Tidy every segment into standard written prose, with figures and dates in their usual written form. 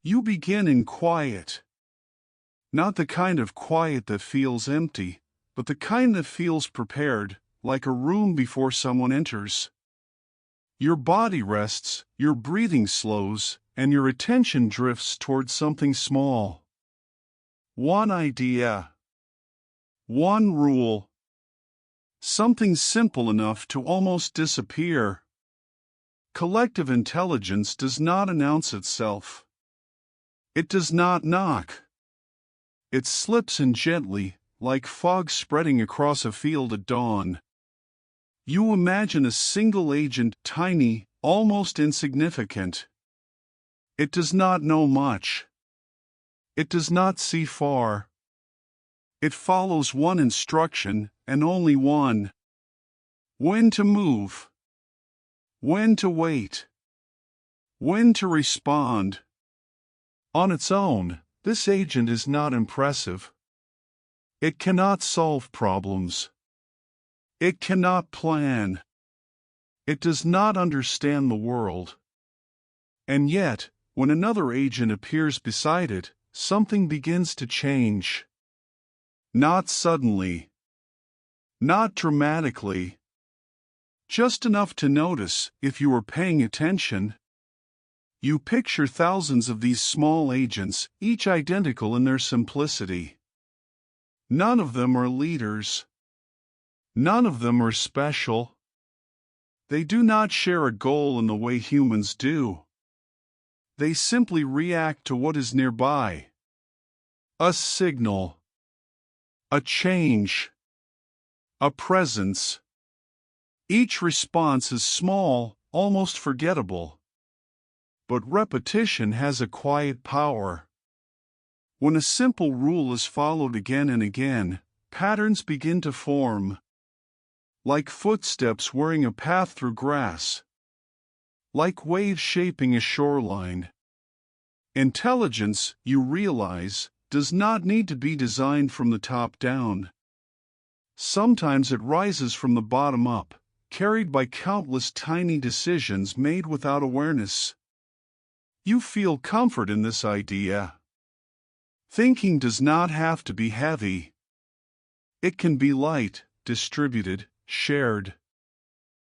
You begin in quiet. Not the kind of quiet that feels empty, but the kind that feels prepared, like a room before someone enters. Your body rests, your breathing slows, and your attention drifts towards something small. One idea. One rule. Something simple enough to almost disappear. Collective intelligence does not announce itself. It does not knock. It slips in gently, like fog spreading across a field at dawn. You imagine a single agent, tiny, almost insignificant. It does not know much. It does not see far. It follows one instruction, and only one. When to move. When to wait. When to respond. On its own, this agent is not impressive. It cannot solve problems. It cannot plan. It does not understand the world. And yet, when another agent appears beside it, something begins to change. Not suddenly. Not dramatically. Just enough to notice, if you are paying attention. You picture thousands of these small agents, each identical in their simplicity. None of them are leaders. None of them are special. They do not share a goal in the way humans do. They simply react to what is nearby. A signal. A change. A presence. Each response is small, almost forgettable. But repetition has a quiet power. When a simple rule is followed again and again, patterns begin to form. Like footsteps wearing a path through grass. Like waves shaping a shoreline. Intelligence, you realize, does not need to be designed from the top down. Sometimes it rises from the bottom up, carried by countless tiny decisions made without awareness. You feel comfort in this idea. Thinking does not have to be heavy. It can be light, distributed, shared.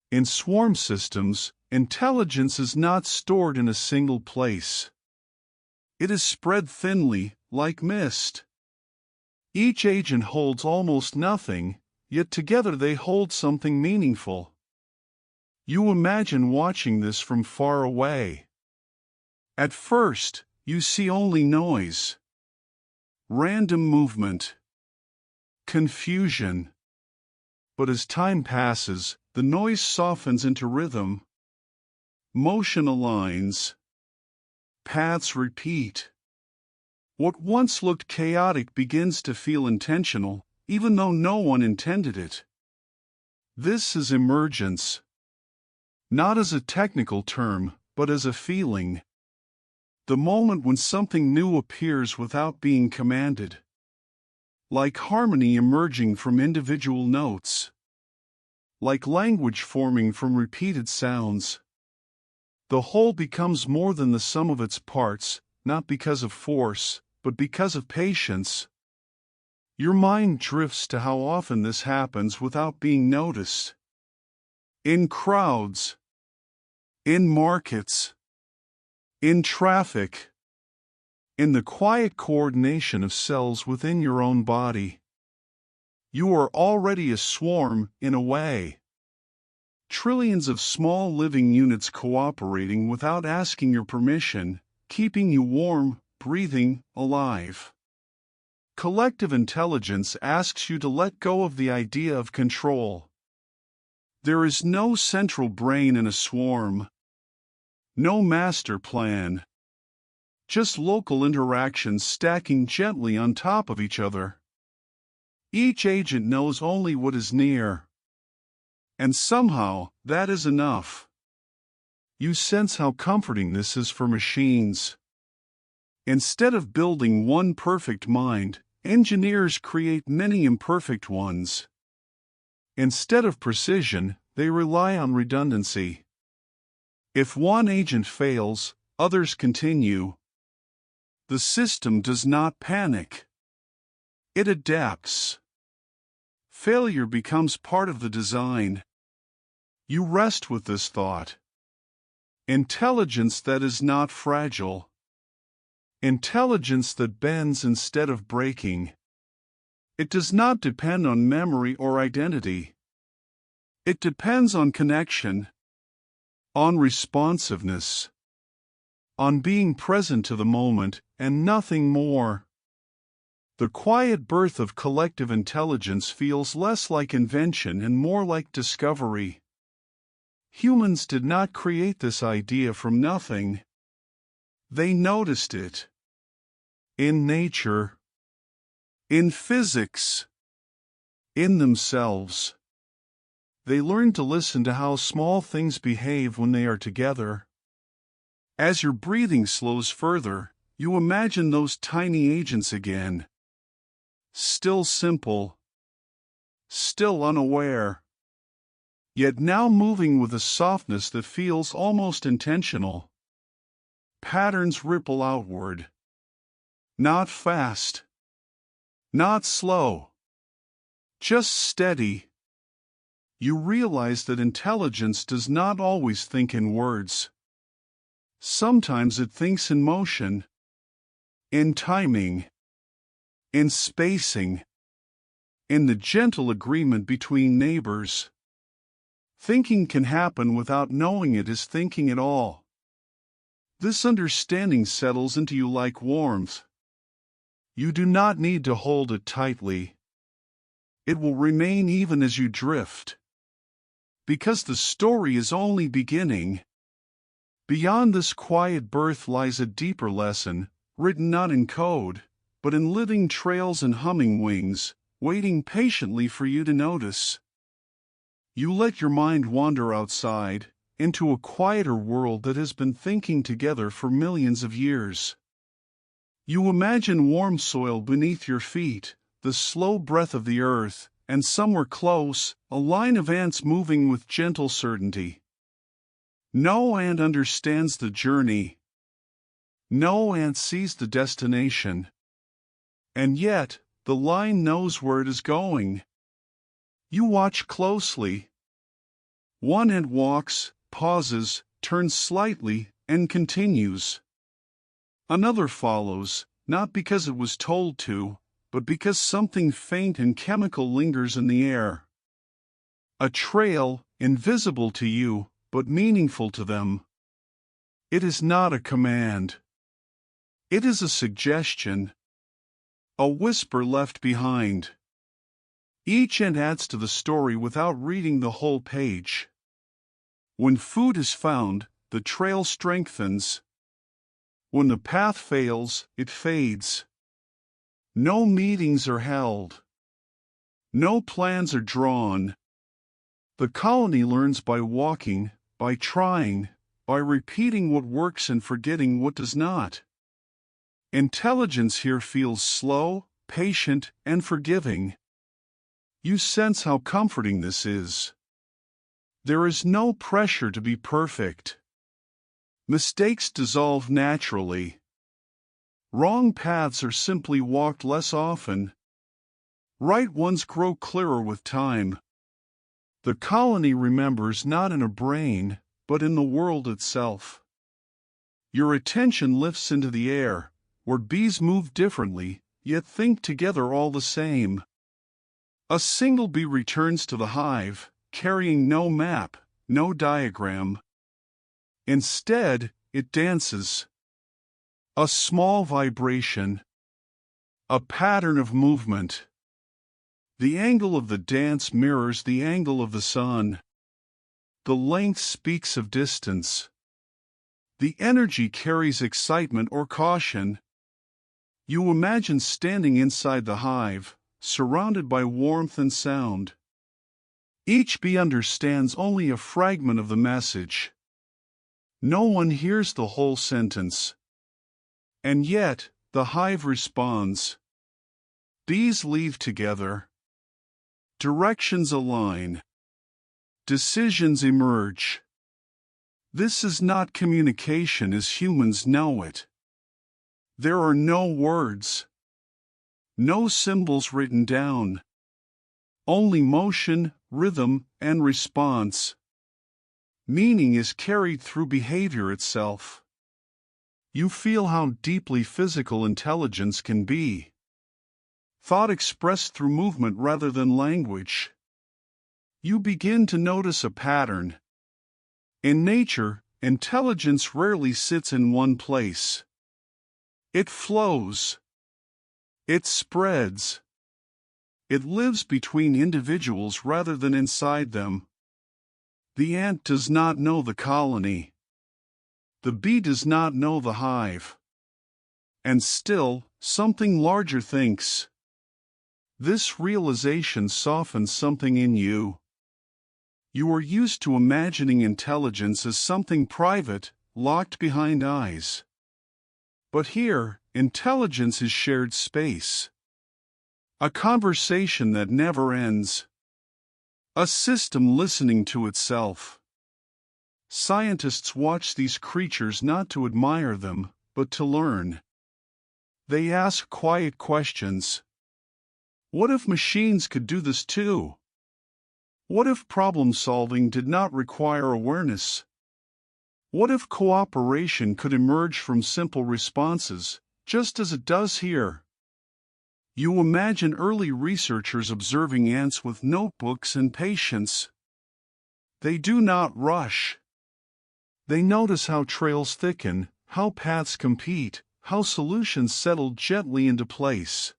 In swarm systems, intelligence is not stored in a single place. It is spread thinly, like mist. Each agent holds almost nothing, yet together they hold something meaningful. You imagine watching this from far away. At first, you see only noise. Random movement. Confusion. But as time passes, the noise softens into rhythm. Motion aligns. Paths repeat. What once looked chaotic begins to feel intentional, even though no one intended it. This is emergence. Not as a technical term, but as a feeling. The moment when something new appears without being commanded. Like harmony emerging from individual notes. Like language forming from repeated sounds. The whole becomes more than the sum of its parts, not because of force, but because of patience. Your mind drifts to how often this happens without being noticed. In crowds. In markets. In traffic. In the quiet coordination of cells within your own body. You are already a swarm, in a way. Trillions of small living units cooperating without asking your permission, keeping you warm, breathing, alive. Collective intelligence asks you to let go of the idea of control. There is no central brain in a swarm. No master plan. Just local interactions stacking gently on top of each other. Each agent knows only what is near. And somehow, that is enough. You sense how comforting this is for machines. Instead of building one perfect mind, engineers create many imperfect ones. Instead of precision, they rely on redundancy. If one agent fails, others continue. The system does not panic. It adapts. Failure becomes part of the design. You rest with this thought. Intelligence that is not fragile. Intelligence that bends instead of breaking. It does not depend on memory or identity. It depends on connection, on responsiveness, on being present to the moment, and nothing more. The quiet birth of collective intelligence feels less like invention and more like discovery. Humans did not create this idea from nothing. They noticed it. In nature, in physics, in themselves. They learned to listen to how small things behave when they are together. As your breathing slows further, you imagine those tiny agents again. Still simple, still unaware, yet now moving with a softness that feels almost intentional. Patterns ripple outward. Not fast, not slow, just steady. You realize that intelligence does not always think in words. Sometimes it thinks in motion, in timing, in spacing, in the gentle agreement between neighbors. Thinking can happen without knowing it is thinking at all. This understanding settles into you like warmth. You do not need to hold it tightly. It will remain even as you drift. Because the story is only beginning. Beyond this quiet birth lies a deeper lesson, written not in code, but in living trails and humming wings, waiting patiently for you to notice. You let your mind wander outside, into a quieter world that has been thinking together for millions of years. You imagine warm soil beneath your feet, the slow breath of the earth, and somewhere close, a line of ants moving with gentle certainty. No ant understands the journey. No ant sees the destination. And yet, the line knows where it is going. You watch closely. One ant walks, pauses, turns slightly, and continues. Another follows, not because it was told to, but because something faint and chemical lingers in the air. A trail, invisible to you, but meaningful to them. It is not a command. It is a suggestion. A whisper left behind. Each ant adds to the story without reading the whole page. When food is found, the trail strengthens. When the path fails, it fades. No meetings are held. No plans are drawn. The colony learns by walking, by trying, by repeating what works and forgetting what does not. Intelligence here feels slow, patient, and forgiving. You sense how comforting this is. There is no pressure to be perfect. Mistakes dissolve naturally. Wrong paths are simply walked less often. Right ones grow clearer with time. The colony remembers not in a brain, but in the world itself. Your attention lifts into the air, where bees move differently, yet think together all the same. A single bee returns to the hive, carrying no map, no diagram. Instead, it dances. A small vibration. A pattern of movement. The angle of the dance mirrors the angle of the sun. The length speaks of distance. The energy carries excitement or caution. You imagine standing inside the hive, surrounded by warmth and sound. Each bee understands only a fragment of the message. No one hears the whole sentence. And yet, the hive responds. Bees leave together. Directions align. Decisions emerge. This is not communication as humans know it. There are no words, no symbols written down, only motion, rhythm, and response. Meaning is carried through behavior itself. You feel how deeply physical intelligence can be. Thought expressed through movement rather than language. You begin to notice a pattern. In nature, intelligence rarely sits in one place. It flows. It spreads. It lives between individuals rather than inside them. The ant does not know the colony. The bee does not know the hive. And still, something larger thinks. This realization softens something in you. You are used to imagining intelligence as something private, locked behind eyes. But here, intelligence is shared space. A conversation that never ends. A system listening to itself. Scientists watch these creatures not to admire them, but to learn. They ask quiet questions. What if machines could do this too? What if problem solving did not require awareness? What if cooperation could emerge from simple responses, just as it does here? You imagine early researchers observing ants with notebooks and patience. They do not rush. They notice how trails thicken, how paths compete, how solutions settle gently into place.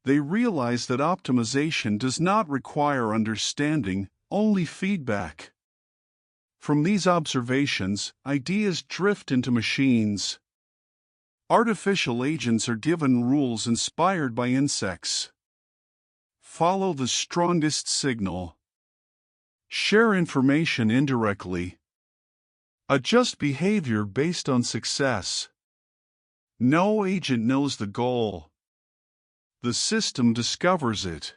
They realize that optimization does not require understanding, only feedback. From these observations, ideas drift into machines. Artificial agents are given rules inspired by insects. Follow the strongest signal. Share information indirectly. Adjust behavior based on success. No agent knows the goal. The system discovers it.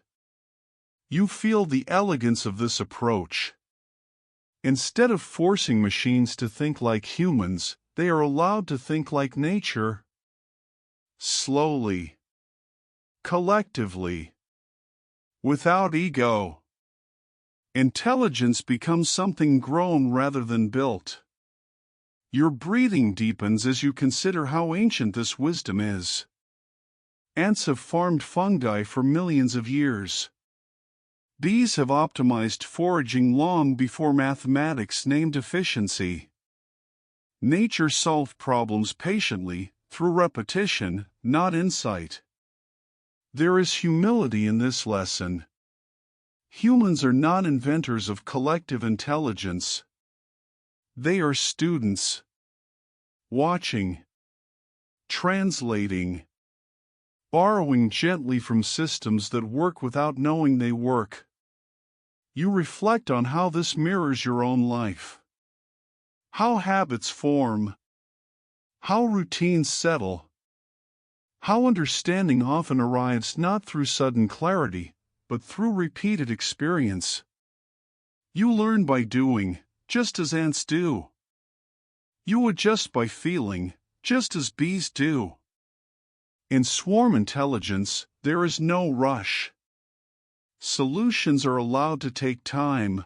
You feel the elegance of this approach. Instead of forcing machines to think like humans, they are allowed to think like nature. Slowly. Collectively. Without ego. Intelligence becomes something grown rather than built. Your breathing deepens as you consider how ancient this wisdom is. Ants have farmed fungi for millions of years. Bees have optimized foraging long before mathematics named efficiency. Nature solved problems patiently, through repetition, not insight. There is humility in this lesson. Humans are not inventors of collective intelligence. They are students. Watching. Translating. Borrowing gently from systems that work without knowing they work. You reflect on how this mirrors your own life. How habits form. How routines settle. How understanding often arrives not through sudden clarity, but through repeated experience. You learn by doing, just as ants do. You adjust by feeling, just as bees do. In swarm intelligence, there is no rush. Solutions are allowed to take time.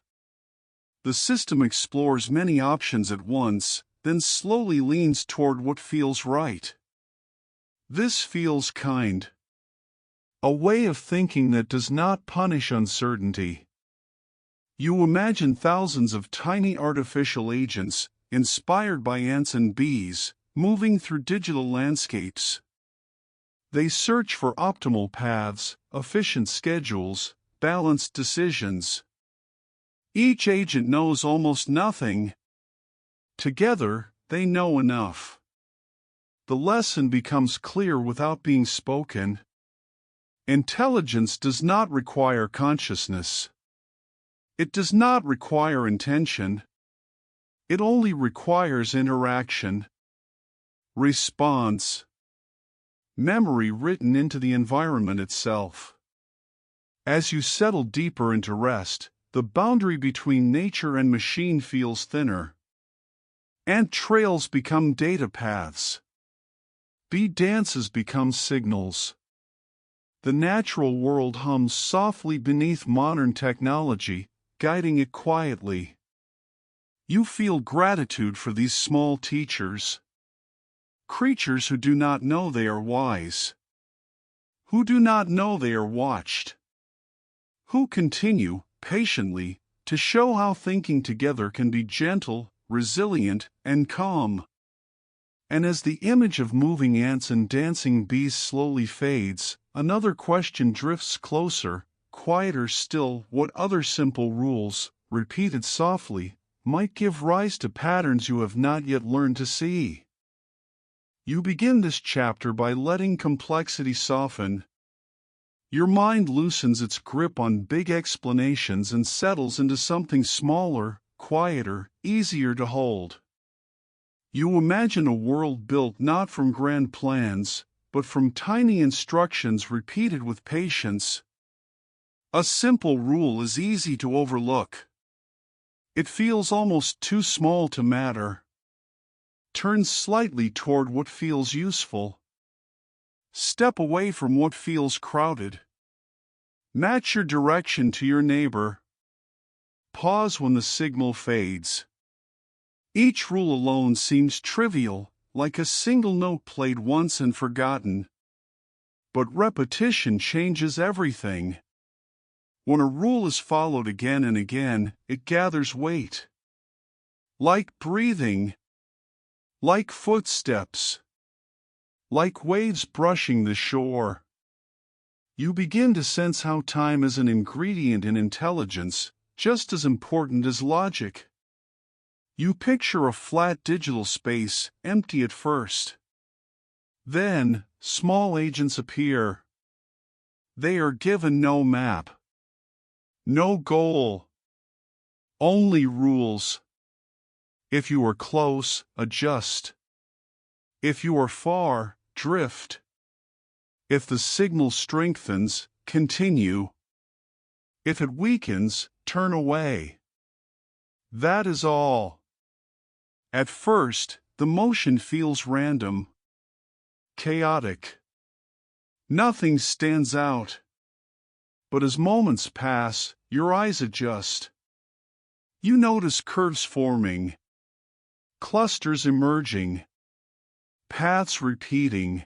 The system explores many options at once, then slowly leans toward what feels right. This feels kind. A way of thinking that does not punish uncertainty. You imagine thousands of tiny artificial agents, inspired by ants and bees, moving through digital landscapes. They search for optimal paths, efficient schedules, balanced decisions. Each agent knows almost nothing. Together, they know enough. The lesson becomes clear without being spoken. Intelligence does not require consciousness. It does not require intention. It only requires interaction. Response. Memory written into the environment itself. As you settle deeper into rest, the boundary between nature and machine feels thinner. Ant trails become data paths. Beat dances become signals. The natural world hums softly beneath modern technology, guiding it quietly. You feel gratitude for these small teachers. Creatures who do not know they are wise. Who do not know they are watched. Who continue, patiently, to show how thinking together can be gentle, resilient, and calm. And as the image of moving ants and dancing bees slowly fades, another question drifts closer, quieter still. What other simple rules, repeated softly, might give rise to patterns you have not yet learned to see? You begin this chapter by letting complexity soften. Your mind loosens its grip on big explanations and settles into something smaller, quieter, easier to hold. You imagine a world built not from grand plans, but from tiny instructions repeated with patience. A simple rule is easy to overlook. It feels almost too small to matter. Turn slightly toward what feels useful. Step away from what feels crowded. Match your direction to your neighbor. Pause when the signal fades. Each rule alone seems trivial, like a single note played once and forgotten. But repetition changes everything. When a rule is followed again and again, it gathers weight. Like breathing. Like footsteps. Like waves brushing the shore. You begin to sense how time is an ingredient in intelligence, just as important as logic. You picture a flat digital space, empty at first. Then, small agents appear. They are given no map. No goal. Only rules. If you are close, adjust. If you are far, drift. If the signal strengthens, continue. If it weakens, turn away. That is all. At first, the motion feels random, chaotic. Nothing stands out. But as moments pass, your eyes adjust. You notice curves forming, clusters emerging, paths repeating.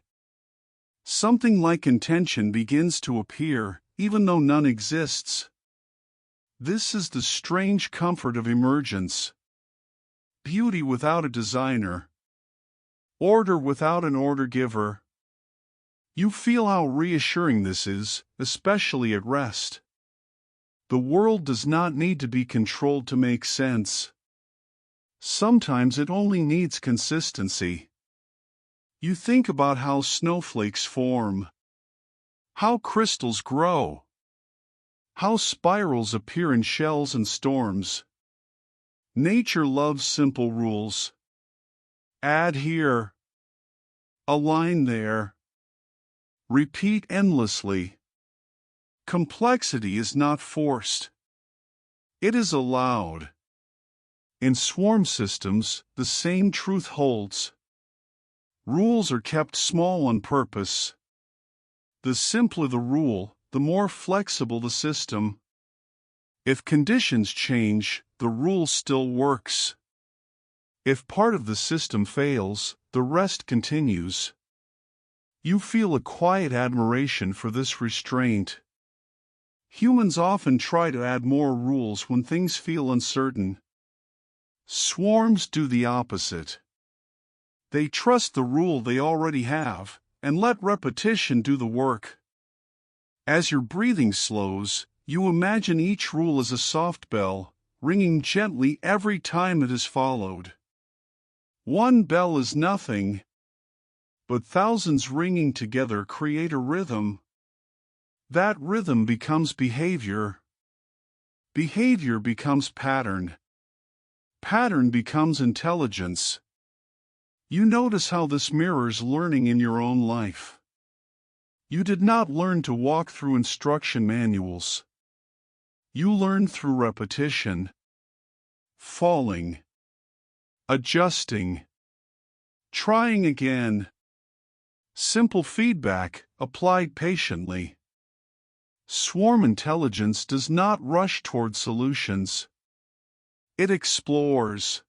Something like intention begins to appear, even though none exists. This is the strange comfort of emergence. Beauty without a designer. Order without an order giver. You feel how reassuring this is, especially at rest. The world does not need to be controlled to make sense. Sometimes it only needs consistency. You think about how snowflakes form, how crystals grow, how spirals appear in shells and storms. Nature loves simple rules. Add here. Align there. Repeat endlessly. Complexity is not forced. It is allowed. In swarm systems, the same truth holds. Rules are kept small on purpose. The simpler the rule, the more flexible the system. If conditions change, the rule still works. If part of the system fails, the rest continues. You feel a quiet admiration for this restraint. Humans often try to add more rules when things feel uncertain. Swarms do the opposite. They trust the rule they already have, and let repetition do the work. As your breathing slows, you imagine each rule as a soft bell, ringing gently every time it is followed. One bell is nothing, but thousands ringing together create a rhythm. That rhythm becomes behavior. Behavior becomes pattern. Pattern becomes intelligence. You notice how this mirrors learning in your own life. You did not learn to walk through instruction manuals. You learned through repetition, falling, adjusting, trying again. Simple feedback, applied patiently. Swarm intelligence does not rush toward solutions. It explores.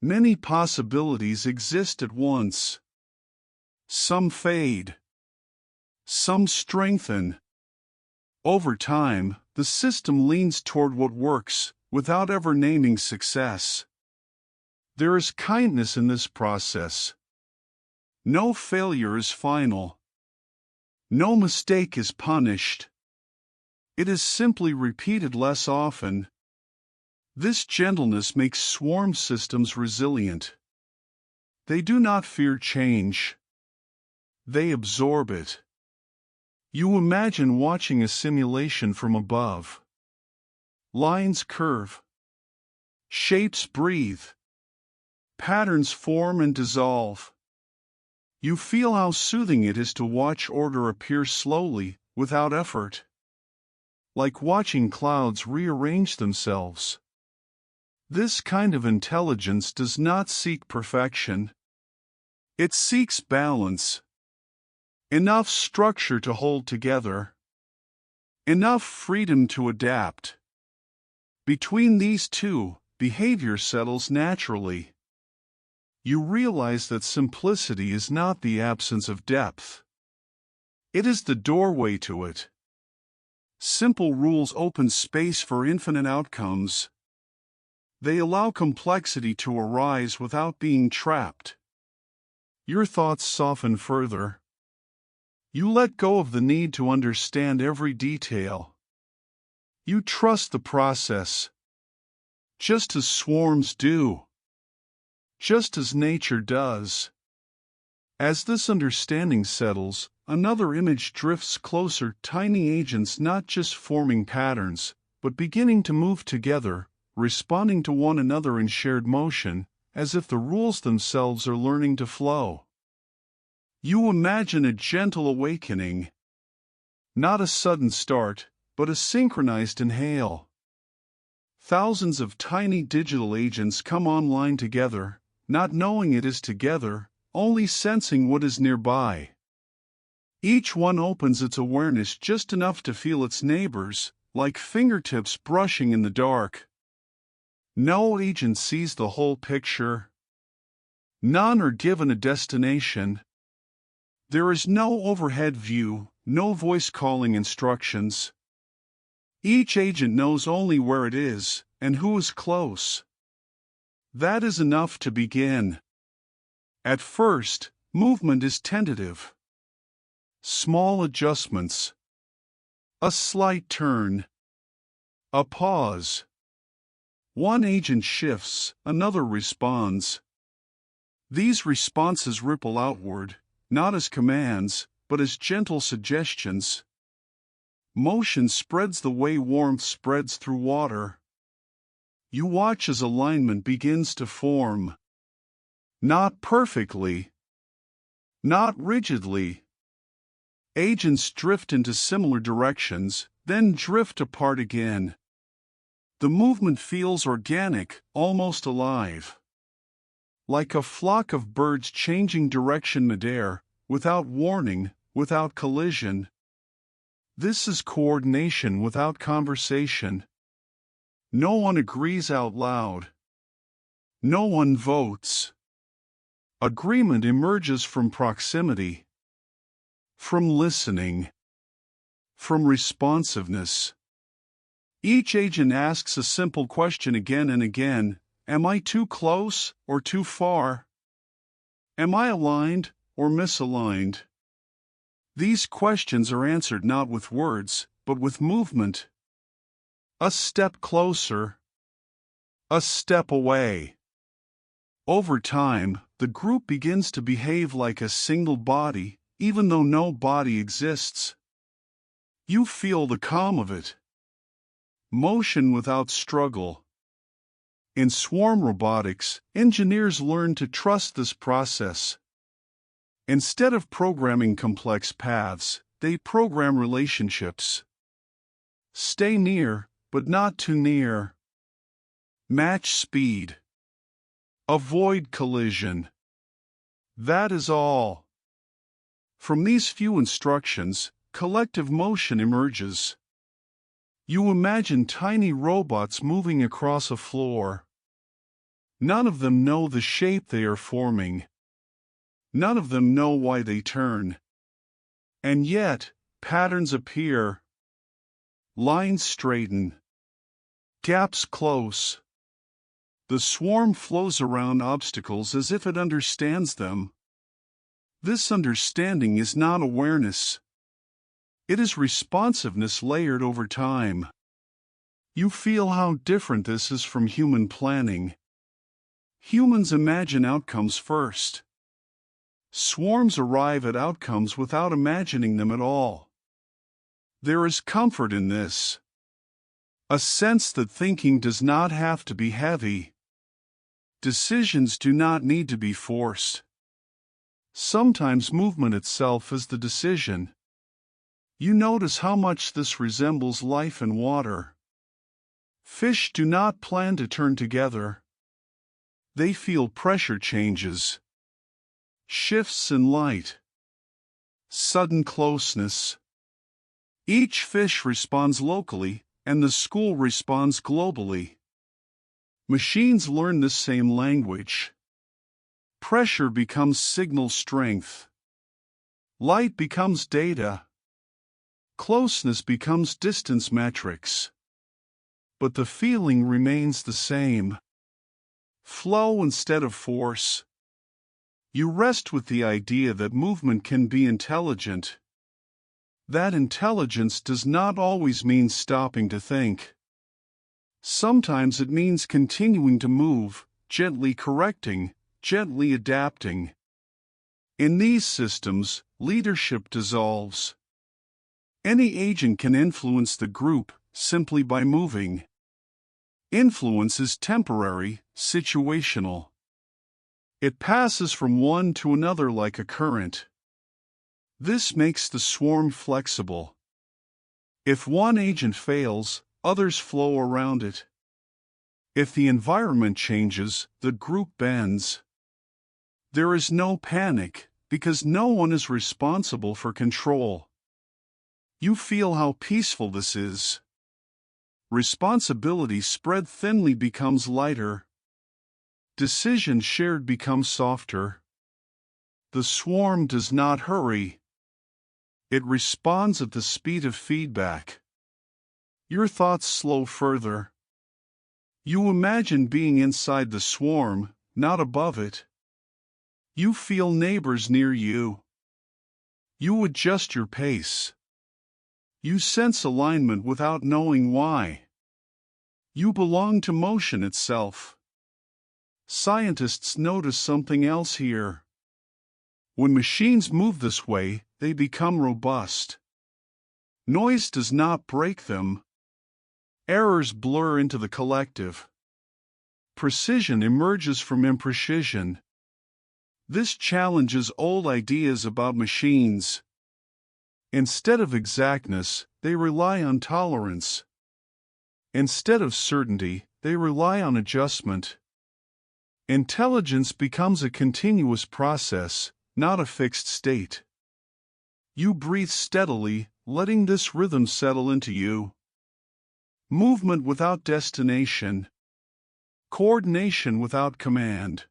Many possibilities exist at once. Some fade. Some strengthen. Over time, the system leans toward what works, without ever naming success. There is kindness in this process. No failure is final. No mistake is punished. It is simply repeated less often. This gentleness makes swarm systems resilient. They do not fear change. They absorb it. You imagine watching a simulation from above. Lines curve. Shapes breathe. Patterns form and dissolve. You feel how soothing it is to watch order appear slowly, without effort. Like watching clouds rearrange themselves. This kind of intelligence does not seek perfection. It seeks balance. Enough structure to hold together. Enough freedom to adapt. Between these two, behavior settles naturally. You realize that simplicity is not the absence of depth. It is the doorway to it. Simple rules open space for infinite outcomes. They allow complexity to arise without being trapped. Your thoughts soften further. You let go of the need to understand every detail. You trust the process. Just as swarms do. Just as nature does. As this understanding settles, another image drifts closer, tiny agents not just forming patterns, but beginning to move together, responding to one another in shared motion, as if the rules themselves are learning to flow. You imagine a gentle awakening. Not a sudden start, but a synchronized inhale. Thousands of tiny digital agents come online together, not knowing it is together, only sensing what is nearby. Each one opens its awareness just enough to feel its neighbors, like fingertips brushing in the dark. No agent sees the whole picture. None are given a destination. There is no overhead view, no voice calling instructions. Each agent knows only where it is, and who is close. That is enough to begin. At first, movement is tentative. Small adjustments. A slight turn. A pause. One agent shifts, another responds. These responses ripple outward, not as commands, but as gentle suggestions. Motion spreads the way warmth spreads through water. You watch as alignment begins to form. Not perfectly. Not rigidly. Agents drift into similar directions, then drift apart again. The movement feels organic, almost alive. Like a flock of birds changing direction midair, without warning, without collision. This is coordination without conversation. No one agrees out loud. No one votes. Agreement emerges from proximity. From listening. From responsiveness. Each agent asks a simple question again and again: am I too close or too far? Am I aligned or misaligned? These questions are answered not with words, but with movement. A step closer. A step away. Over time, the group begins to behave like a single body, even though no body exists. You feel the calm of it. Motion without struggle. In swarm robotics, engineers learn to trust this process. Instead of programming complex paths, they program relationships. Stay near, but not too near. Match speed. Avoid collision. That is all. From these few instructions, collective motion emerges. You imagine tiny robots moving across a floor. None of them know the shape they are forming. None of them know why they turn. And yet, patterns appear. Lines straighten. Gaps close. The swarm flows around obstacles as if it understands them. This understanding is not awareness. It is responsiveness layered over time. You feel how different this is from human planning. Humans imagine outcomes first. Swarms arrive at outcomes without imagining them at all. There is comfort in this. A sense that thinking does not have to be heavy. Decisions do not need to be forced. Sometimes movement itself is the decision. You notice how much this resembles life in water. Fish do not plan to turn together. They feel pressure changes, shifts in light, sudden closeness. Each fish responds locally, and the school responds globally. Machines learn this same language. Pressure becomes signal strength. Light becomes data. Closeness becomes distance metrics. But the feeling remains the same. Flow instead of force. You rest with the idea that movement can be intelligent. That intelligence does not always mean stopping to think. Sometimes it means continuing to move, gently correcting, gently adapting. In these systems, leadership dissolves. Any agent can influence the group simply by moving. Influence is temporary, situational. It passes from one to another like a current. This makes the swarm flexible. If one agent fails, others flow around it. If the environment changes, the group bends. There is no panic, because no one is responsible for control. You feel how peaceful this is. Responsibility spread thinly becomes lighter. Decision shared becomes softer. The swarm does not hurry. It responds at the speed of feedback. Your thoughts slow further. You imagine being inside the swarm, not above it. You feel neighbors near you. You adjust your pace. You sense alignment without knowing why. You belong to motion itself. Scientists notice something else here. When machines move this way, they become robust. Noise does not break them. Errors blur into the collective. Precision emerges from imprecision. This challenges old ideas about machines. Instead of exactness, they rely on tolerance. Instead of certainty, they rely on adjustment. Intelligence becomes a continuous process, not a fixed state. You breathe steadily, letting this rhythm settle into you. Movement without destination. Coordination without command.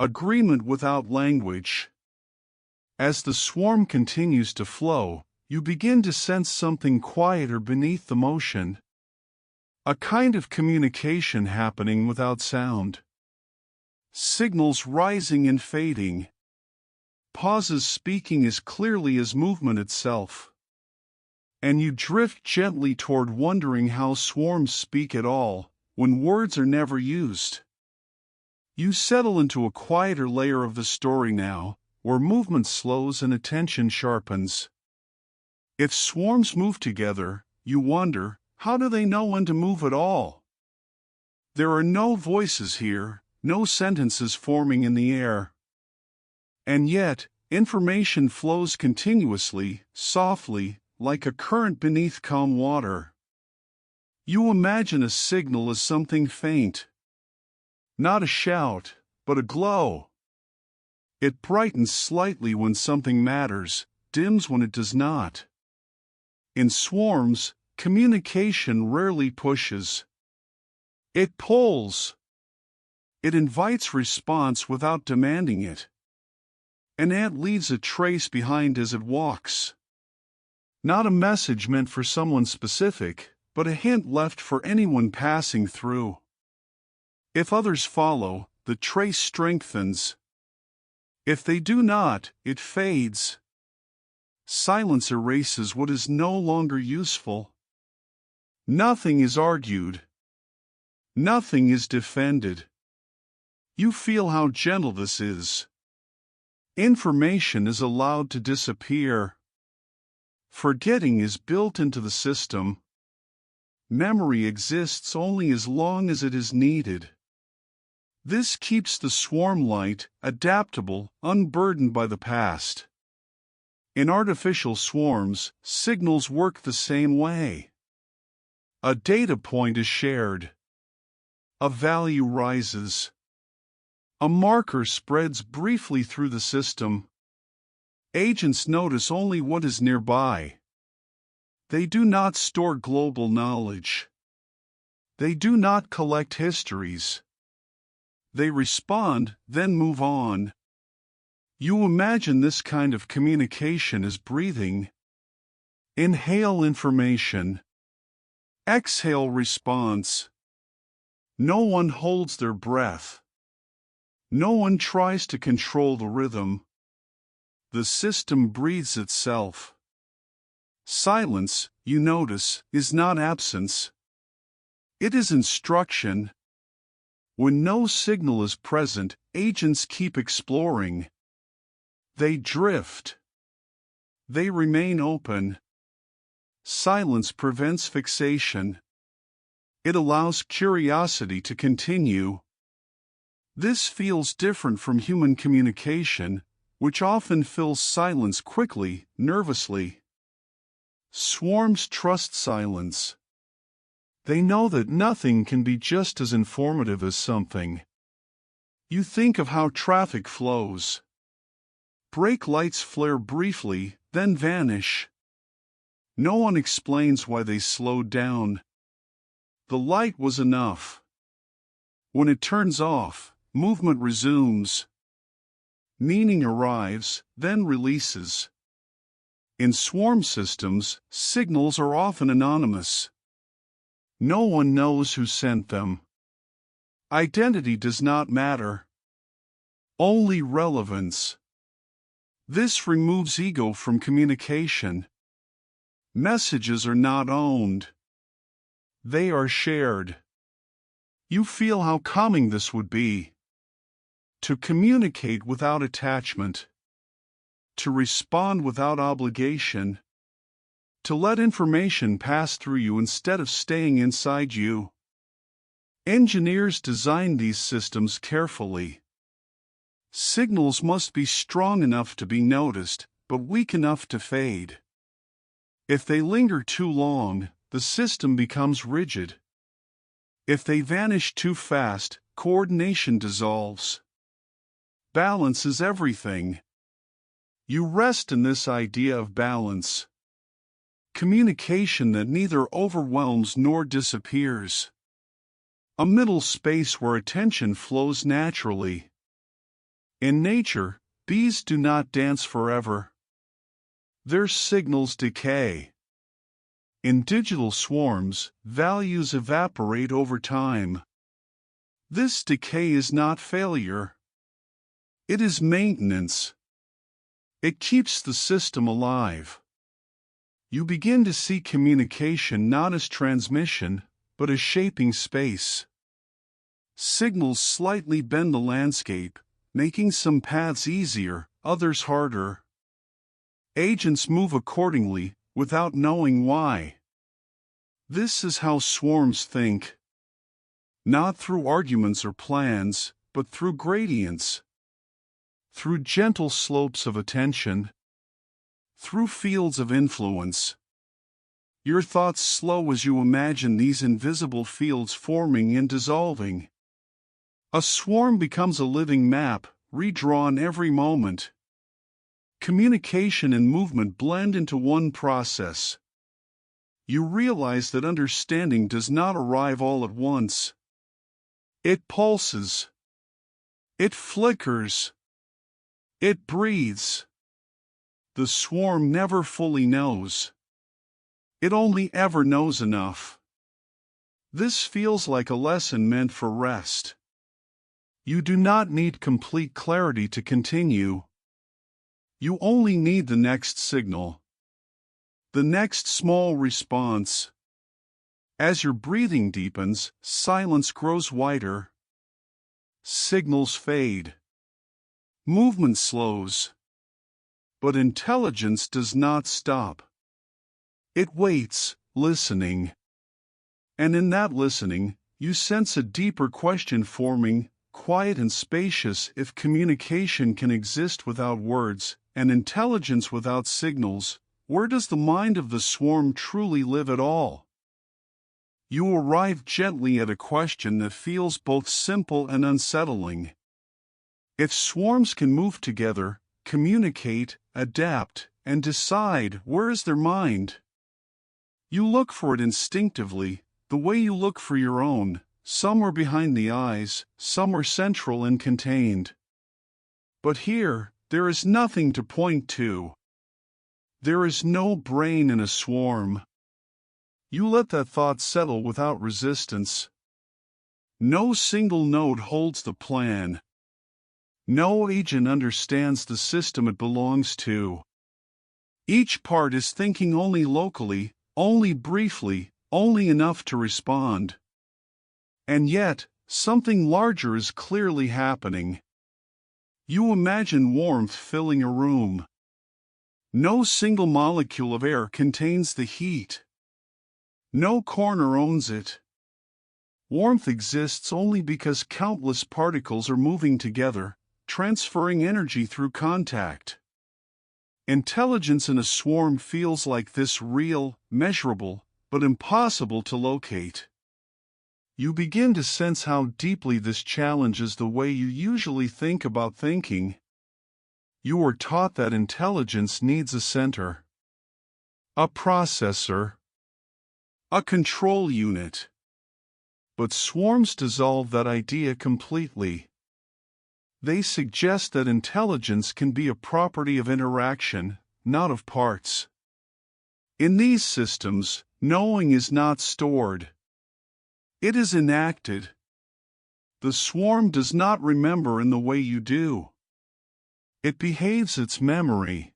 Agreement without language. As the swarm continues to flow, you begin to sense something quieter beneath the motion. A kind of communication happening without sound. Signals rising and fading. Pauses speaking as clearly as movement itself. And you drift gently toward wondering how swarms speak at all, when words are never used. You settle into a quieter layer of the story now, where movement slows and attention sharpens. If swarms move together, you wonder, how do they know when to move at all? There are no voices here, no sentences forming in the air. And yet, information flows continuously, softly, like a current beneath calm water. You imagine a signal as something faint. Not a shout, but a glow. It brightens slightly when something matters, dims when it does not. In swarms, communication rarely pushes. It pulls. It invites response without demanding it. An ant leaves a trace behind as it walks. Not a message meant for someone specific, but a hint left for anyone passing through. If others follow, the trace strengthens. If they do not, it fades. Silence erases what is no longer useful. Nothing is argued. Nothing is defended. You feel how gentle this is. Information is allowed to disappear. Forgetting is built into the system. Memory exists only as long as it is needed. This keeps the swarm light adaptable, unburdened by the past. In artificial swarms, signals work the same way. A data point is shared. A value rises. A marker spreads briefly through the system. Agents notice only what is nearby. They do not store global knowledge. They do not collect histories. They respond, then move on. You imagine this kind of communication as breathing. Inhale information. Exhale response. No one holds their breath. No one tries to control the rhythm. The system breathes itself. Silence, you notice, is not absence. It is instruction. When no signal is present, agents keep exploring. They drift. They remain open. Silence prevents fixation. It allows curiosity to continue. This feels different from human communication, which often fills silence quickly, nervously. Swarms trust silence. They know that nothing can be just as informative as something. You think of how traffic flows. Brake lights flare briefly, then vanish. No one explains why they slowed down. The light was enough. When it turns off, movement resumes. Meaning arrives, then releases. In swarm systems, signals are often anonymous. No one knows who sent them. Identity does not matter. Only relevance. This removes ego from communication. Messages are not owned. They are shared. You feel how calming this would be. To communicate without attachment. To respond without obligation. To let information pass through you instead of staying inside you. Engineers design these systems carefully. Signals must be strong enough to be noticed, but weak enough to fade. If they linger too long, the system becomes rigid. If they vanish too fast, coordination dissolves. Balance is everything. You rest in this idea of balance. Communication that neither overwhelms nor disappears. A middle space where attention flows naturally. In nature, bees do not dance forever. Their signals decay. In digital swarms, values evaporate over time. This decay is not failure. It is maintenance. It keeps the system alive. You begin to see communication not as transmission, but as shaping space. Signals slightly bend the landscape, making some paths easier, others harder. Agents move accordingly, without knowing why. This is how swarms think. Not through arguments or plans, but through gradients. Through gentle slopes of attention. Through fields of influence. Your thoughts slow as you imagine these invisible fields forming and dissolving. A swarm becomes a living map, redrawn every moment. Communication and movement blend into one process. You realize that understanding does not arrive all at once. It pulses. It flickers. It breathes. The swarm never fully knows. It only ever knows enough. This feels like a lesson meant for rest. You do not need complete clarity to continue. You only need the next signal. The next small response. As your breathing deepens, silence grows wider. Signals fade. Movement slows. But intelligence does not stop. It waits, listening. And in that listening, you sense a deeper question forming, quiet and spacious. If communication can exist without words, and intelligence without signals, where does the mind of the swarm truly live at all? You arrive gently at a question that feels both simple and unsettling. If swarms can move together, communicate, adapt, and decide, where is their mind? You look for it instinctively, the way you look for your own, somewhere behind the eyes, somewhere central and contained. But here, there is nothing to point to. There is no brain in a swarm. You let that thought settle without resistance. No single node holds the plan. No agent understands the system it belongs to. Each part is thinking only locally, only briefly, only enough to respond. And yet, something larger is clearly happening. You imagine warmth filling a room. No single molecule of air contains the heat. No corner owns it. Warmth exists only because countless particles are moving together, transferring energy through contact. Intelligence in a swarm feels like this: real, measurable, but impossible to locate. You begin to sense how deeply this challenges the way you usually think about thinking. You are taught that intelligence needs a center, a processor, a control unit. But swarms dissolve that idea completely. They suggest that intelligence can be a property of interaction, not of parts. In these systems, knowing is not stored. It is enacted. The swarm does not remember in the way you do. It behaves its memory.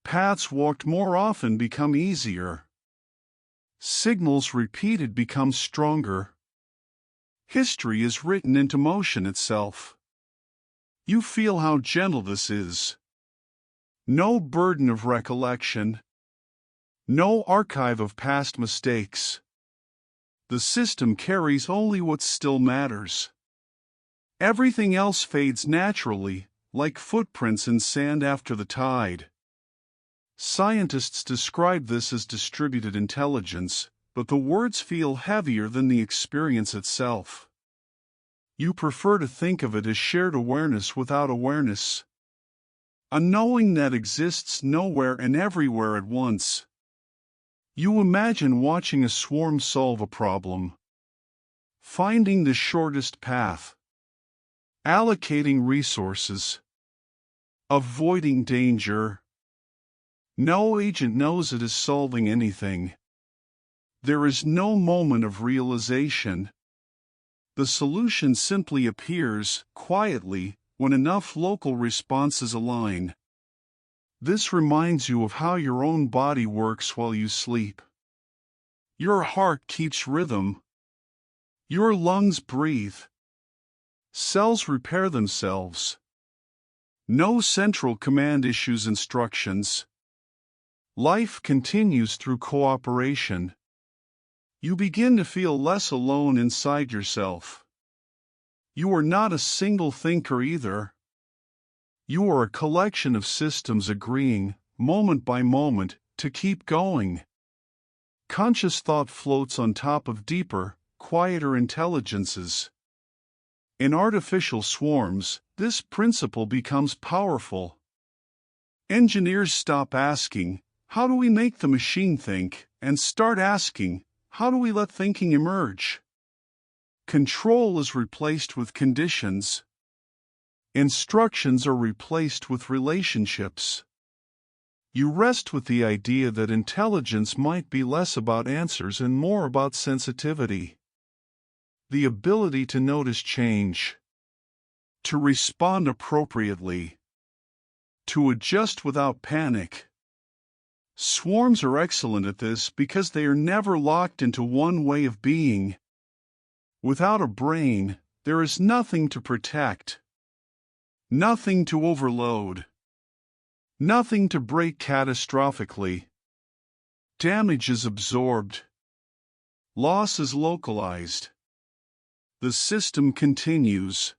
Paths walked more often become easier. Signals repeated become stronger. History is written into motion itself. You feel how gentle this is. No burden of recollection. No archive of past mistakes. The system carries only what still matters. Everything else fades naturally, like footprints in sand after the tide. Scientists describe this as distributed intelligence, but the words feel heavier than the experience itself. You prefer to think of it as shared awareness without awareness. A knowing that exists nowhere and everywhere at once. You imagine watching a swarm solve a problem. Finding the shortest path. Allocating resources. Avoiding danger. No agent knows it is solving anything. There is no moment of realization. The solution simply appears, quietly, when enough local responses align. This reminds you of how your own body works while you sleep. Your heart keeps rhythm. Your lungs breathe. Cells repair themselves. No central command issues instructions. Life continues through cooperation. You begin to feel less alone inside yourself. You are not a single thinker either. You are a collection of systems agreeing, moment by moment, to keep going. Conscious thought floats on top of deeper, quieter intelligences. In artificial swarms, this principle becomes powerful. Engineers stop asking, "How do we make the machine think?" and start asking, "How do we let thinking emerge?" Control is replaced with conditions. Instructions are replaced with relationships. You rest with the idea that intelligence might be less about answers and more about sensitivity. The ability to notice change, to respond appropriately, to adjust without panic. Swarms are excellent at this because they are never locked into one way of being. Without a brain, there is nothing to protect, nothing to overload, nothing to break catastrophically. Damage is absorbed. Loss is localized. The system continues.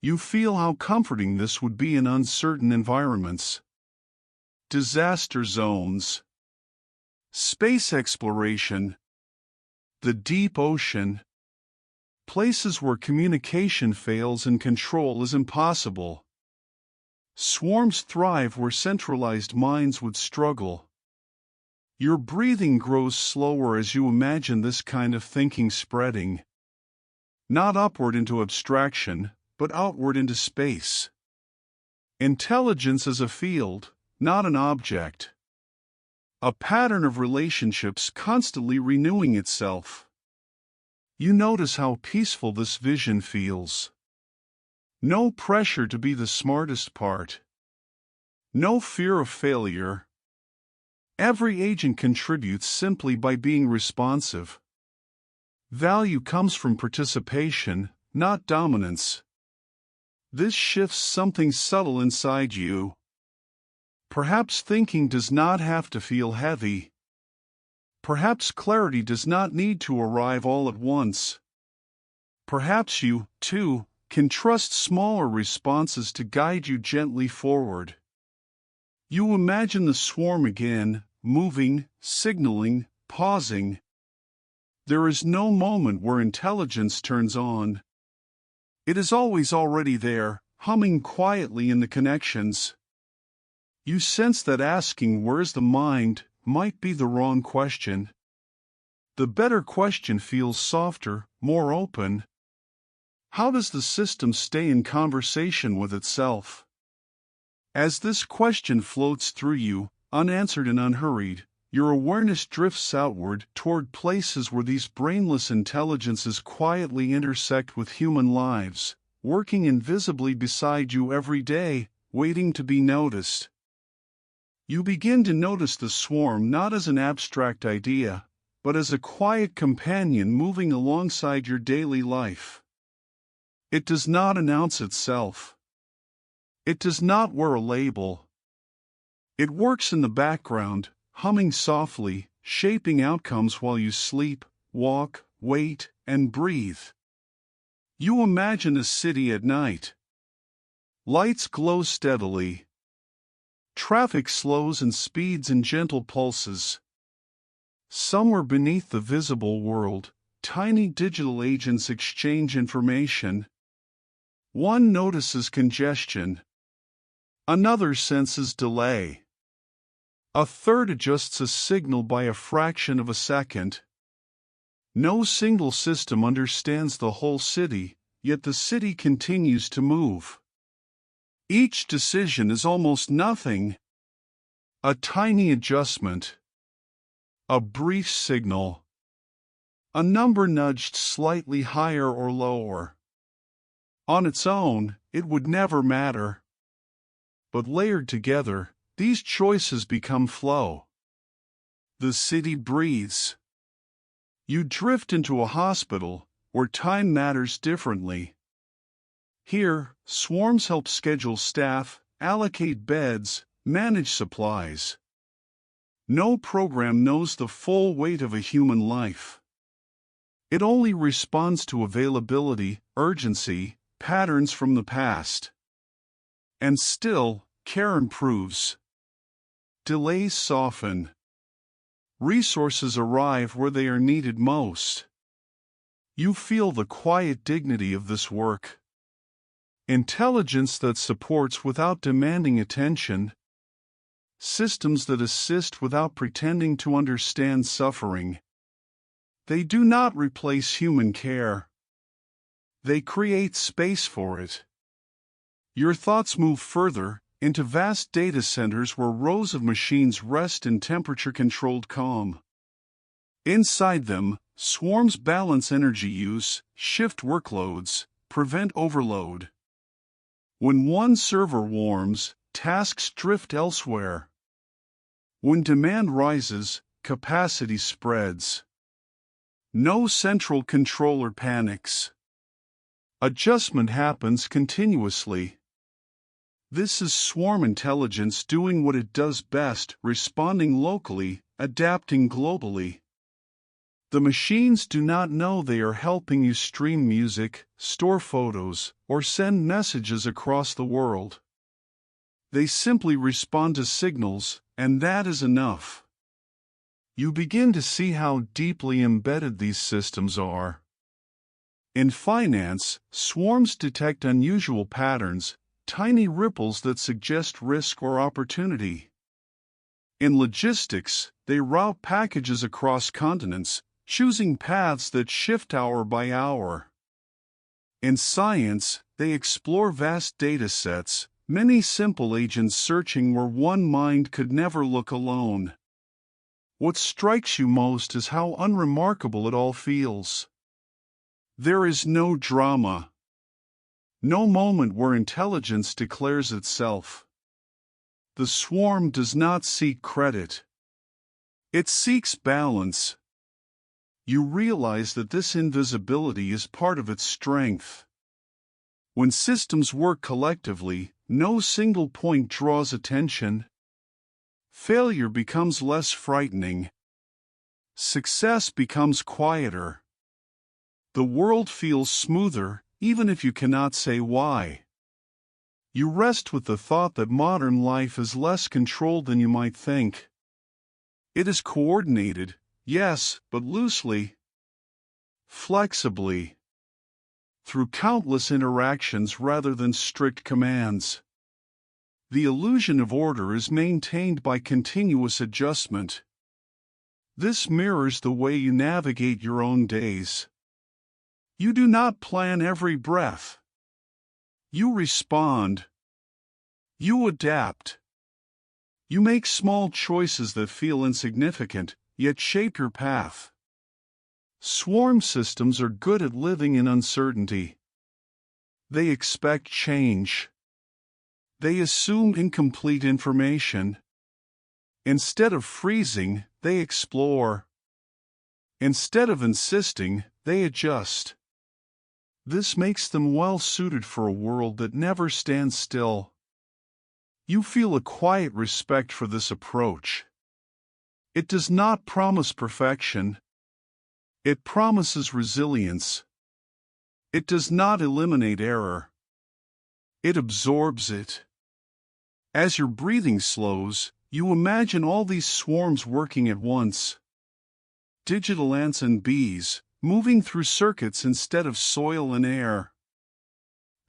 You feel how comforting this would be in uncertain environments. Disaster zones, space exploration, the deep ocean, places where communication fails and control is impossible. Swarms thrive where centralized minds would struggle. Your breathing grows slower as you imagine this kind of thinking spreading, not upward into abstraction, but outward into space. Intelligence is a field, not an object. A pattern of relationships constantly renewing itself. You notice how peaceful this vision feels. No pressure to be the smartest part. No fear of failure. Every agent contributes simply by being responsive. Value comes from participation, not dominance. This shifts something subtle inside you. Perhaps thinking does not have to feel heavy. Perhaps clarity does not need to arrive all at once. Perhaps you, too, can trust smaller responses to guide you gently forward. You imagine the swarm again, moving, signaling, pausing. There is no moment where intelligence turns on. It is always already there, humming quietly in the connections. You sense that asking "where's the mind" might be the wrong question. The better question feels softer, more open. How does the system stay in conversation with itself? As this question floats through you, unanswered and unhurried, your awareness drifts outward toward places where these brainless intelligences quietly intersect with human lives, working invisibly beside you every day, waiting to be noticed. You begin to notice the swarm not as an abstract idea, but as a quiet companion moving alongside your daily life. It does not announce itself. It does not wear a label. It works in the background, humming softly, shaping outcomes while you sleep, walk, wait, and breathe. You imagine a city at night. Lights glow steadily. Traffic slows and speeds in gentle pulses. Somewhere beneath the visible world, tiny digital agents exchange information. One notices congestion. Another senses delay. A third adjusts a signal by a fraction of a second. No single system understands the whole city, yet the city continues to move. Each decision is almost nothing. A tiny adjustment. A brief signal. A number nudged slightly higher or lower. On its own, it would never matter. But layered together, these choices become flow. The city breathes. You drift into a hospital, where time matters differently. Here, swarms help schedule staff, allocate beds, manage supplies. No program knows the full weight of a human life. It only responds to availability, urgency, patterns from the past. And still, care improves. Delays soften. Resources arrive where they are needed most. You feel the quiet dignity of this work. Intelligence that supports without demanding attention. Systems that assist without pretending to understand suffering. They do not replace human care. They create space for it. Your thoughts move further, into vast data centers where rows of machines rest in temperature-controlled calm. Inside them, swarms balance energy use, shift workloads, prevent overload. When one server warms, tasks drift elsewhere. When demand rises, capacity spreads. No central controller panics. Adjustment happens continuously. This is swarm intelligence doing what it does best, responding locally, adapting globally. The machines do not know they are helping you stream music, store photos, or send messages across the world. They simply respond to signals, and that is enough. You begin to see how deeply embedded these systems are. In finance, swarms detect unusual patterns, tiny ripples that suggest risk or opportunity. In logistics, they route packages across continents, choosing paths that shift hour by hour. In science, they explore vast data sets, many simple agents searching where one mind could never look alone. What strikes you most is how unremarkable it all feels. There is no drama. No moment where intelligence declares itself. The swarm does not seek credit. It seeks balance. You realize that this invisibility is part of its strength. When systems work collectively, no single point draws attention. Failure becomes less frightening. Success becomes quieter. The world feels smoother, even if you cannot say why. You rest with the thought that modern life is less controlled than you might think. It is coordinated, yes, but loosely, flexibly, through countless interactions rather than strict commands. The illusion of order is maintained by continuous adjustment. This mirrors the way you navigate your own days. You do not plan every breath. You respond. You adapt. You make small choices that feel insignificant, yet shape your path. Swarm systems are good at living in uncertainty. They expect change. They assume incomplete information. Instead of freezing, they explore. Instead of insisting, they adjust. This makes them well suited for a world that never stands still. You feel a quiet respect for this approach. It does not promise perfection. It promises resilience. It does not eliminate error. It absorbs it. As your breathing slows, you imagine all these swarms working at once. Digital ants and bees, moving through circuits instead of soil and air.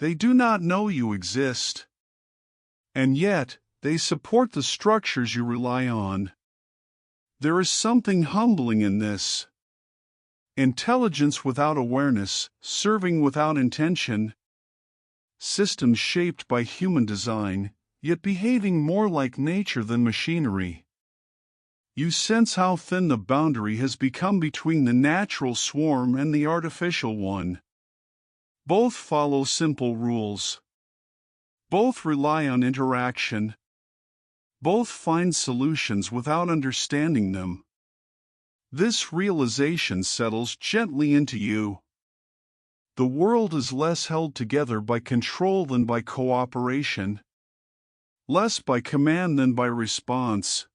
They do not know you exist. And yet, they support the structures you rely on. There is something humbling in this. Intelligence without awareness, serving without intention. Systems shaped by human design, yet behaving more like nature than machinery. You sense how thin the boundary has become between the natural swarm and the artificial one. Both follow simple rules. Both rely on interaction. Both find solutions without understanding them. This realization settles gently into you. The world is less held together by control than by cooperation. Less by command than by response.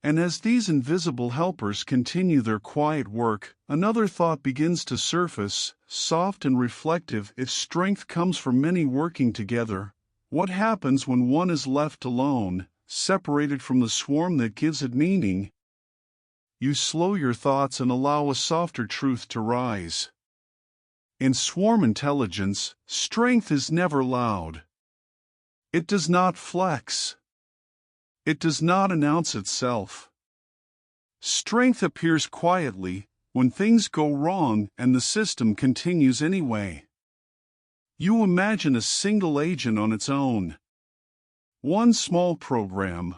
And as these invisible helpers continue their quiet work, another thought begins to surface, soft and reflective. If strength comes from many working together, what happens when one is left alone, separated from the swarm that gives it meaning? You slow your thoughts and allow a softer truth to rise. In swarm intelligence, strength is never loud. It does not flex. It does not announce itself. Strength appears quietly when things go wrong and the system continues anyway. You imagine a single agent on its own. One small program.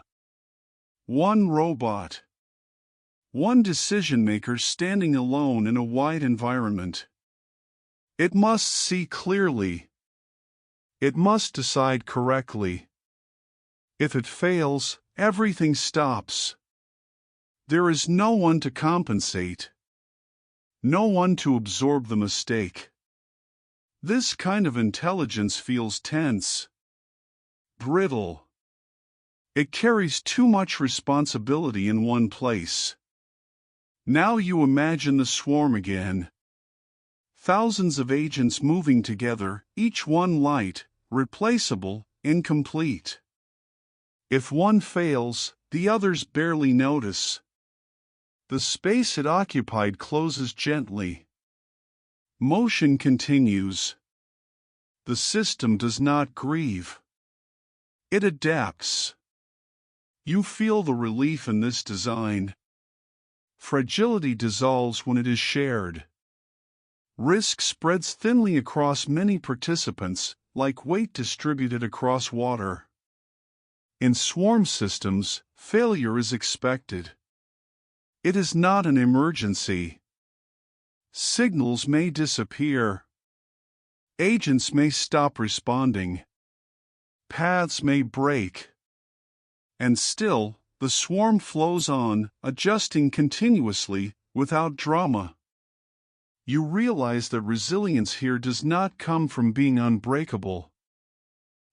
One robot. One decision-maker standing alone in a wide environment. It must see clearly. It must decide correctly. If it fails, everything stops. There is no one to compensate. No one to absorb the mistake. This kind of intelligence feels tense. Brittle. It carries too much responsibility in one place. Now you imagine the swarm again. Thousands of agents moving together, each one light, replaceable, incomplete. If one fails, the others barely notice. The space it occupied closes gently. Motion continues. The system does not grieve. It adapts. You feel the relief in this design. Fragility dissolves when it is shared. Risk spreads thinly across many participants, like weight distributed across water. In swarm systems, failure is expected. It is not an emergency. Signals may disappear. Agents may stop responding. Paths may break. And still, the swarm flows on, adjusting continuously, without drama. You realize that resilience here does not come from being unbreakable.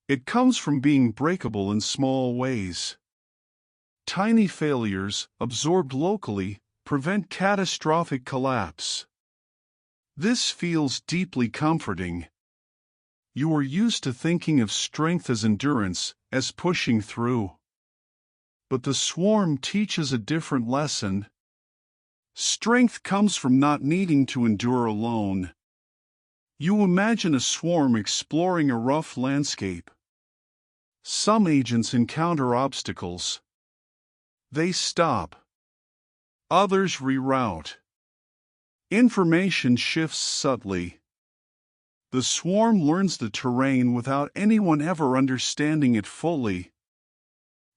It comes from being breakable in small ways. Tiny failures, absorbed locally, prevent catastrophic collapse. This feels deeply comforting. You are used to thinking of strength as endurance, as pushing through. But the swarm teaches a different lesson. Strength comes from not needing to endure alone. You imagine a swarm exploring a rough landscape. Some agents encounter obstacles. They stop. Others reroute. Information shifts subtly. The swarm learns the terrain without anyone ever understanding it fully.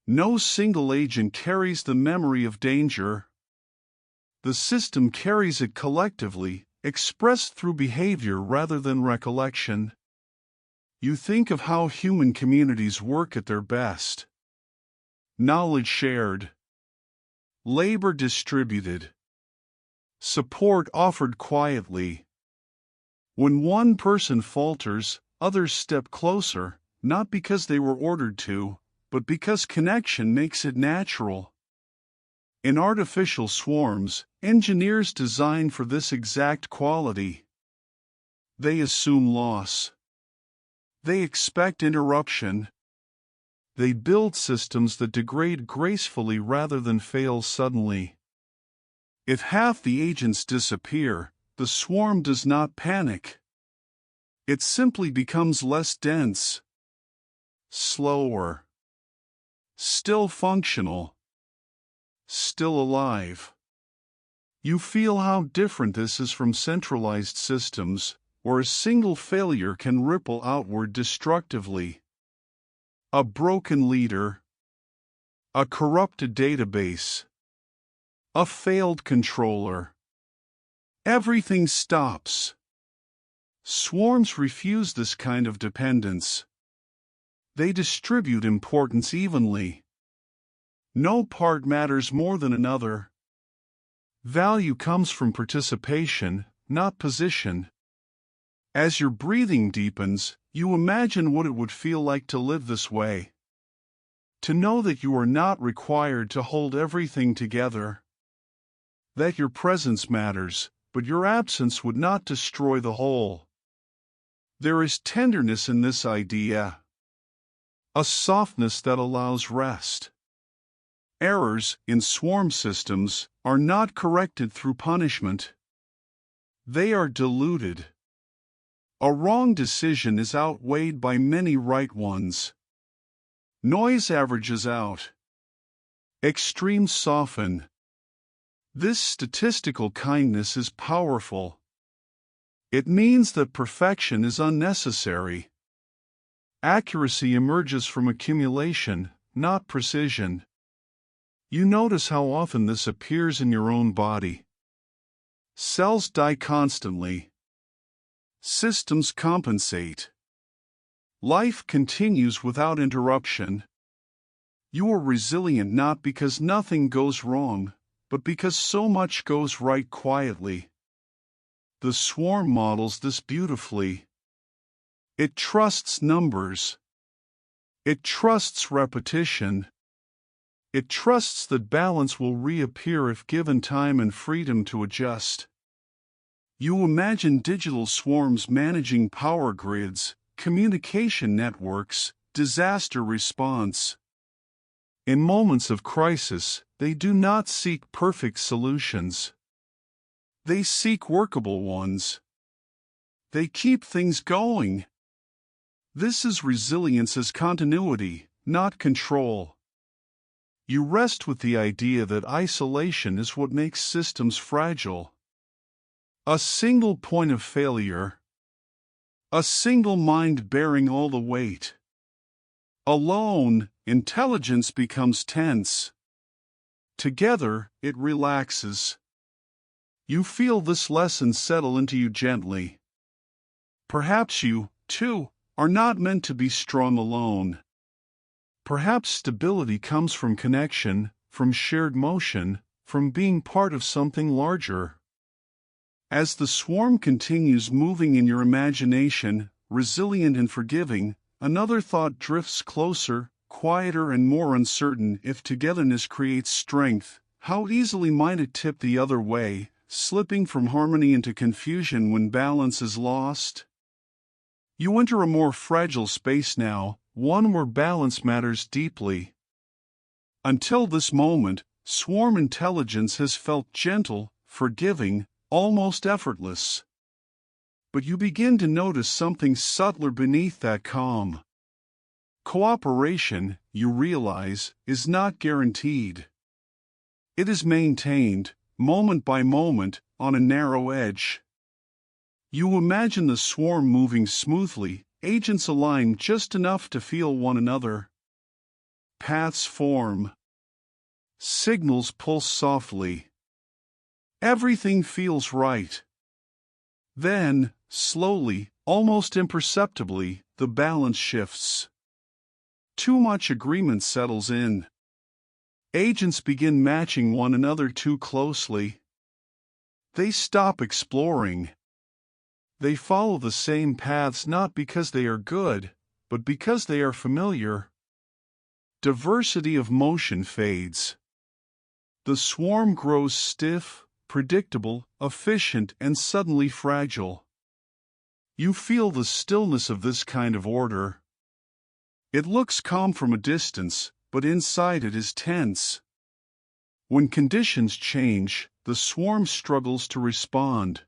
No single agent carries the memory of danger. The system carries it collectively, expressed through behavior rather than recollection. You think of how human communities work at their best. Knowledge shared. Labor distributed. Support offered quietly. When one person falters, others step closer, not because they were ordered to, but because connection makes it natural. In artificial swarms, engineers design for this exact quality. They assume loss. They expect interruption. They build systems that degrade gracefully rather than fail suddenly. If half the agents disappear, the swarm does not panic. It simply becomes less dense, slower, still functional, still alive. You feel how different this is from centralized systems, where a single failure can ripple outward destructively. A broken leader, a corrupted database, a failed controller. Everything stops. Swarms refuse this kind of dependence. They distribute importance evenly. No part matters more than another. Value comes from participation, not position. As your breathing deepens, you imagine what it would feel like to live this way. To know that you are not required to hold everything together. That your presence matters, but your absence would not destroy the whole. There is tenderness in this idea. A softness that allows rest. Errors, in swarm systems, are not corrected through punishment. They are diluted. A wrong decision is outweighed by many right ones. Noise averages out. Extremes soften. This statistical kindness is powerful. It means that perfection is unnecessary. Accuracy emerges from accumulation, not precision. You notice how often this appears in your own body. Cells die constantly. Systems compensate. Life continues without interruption. You are resilient not because nothing goes wrong, but because so much goes right quietly. The swarm models this beautifully. It trusts numbers. It trusts repetition. It trusts that balance will reappear if given time and freedom to adjust. You imagine digital swarms managing power grids, communication networks, disaster response. In moments of crisis, they do not seek perfect solutions. They seek workable ones. They keep things going. This is resilience as continuity, not control. You rest with the idea that isolation is what makes systems fragile. A single point of failure. A single mind bearing all the weight. Alone, intelligence becomes tense. Together, it relaxes. You feel this lesson settle into you gently. Perhaps you, too, are not meant to be strong alone. Perhaps stability comes from connection, from shared motion, from being part of something larger. As the swarm continues moving in your imagination, resilient and forgiving, another thought drifts closer, quieter and more uncertain. If togetherness creates strength, how easily might it tip the other way, slipping from harmony into confusion when balance is lost? You enter a more fragile space now, one where balance matters deeply. Until this moment, swarm intelligence has felt gentle, forgiving, almost effortless. But you begin to notice something subtler beneath that calm. Cooperation, you realize, is not guaranteed. It is maintained, moment by moment, on a narrow edge. You imagine the swarm moving smoothly, agents aligned just enough to feel one another. Paths form. Signals pulse softly. Everything feels right. Then, slowly, almost imperceptibly, the balance shifts. Too much agreement settles in. Agents begin matching one another too closely. They stop exploring. They follow the same paths not because they are good, but because they are familiar. Diversity of motion fades. The swarm grows stiff, predictable, efficient, and suddenly fragile. You feel the stillness of this kind of order. It looks calm from a distance, but inside it is tense. When conditions change, the swarm struggles to respond.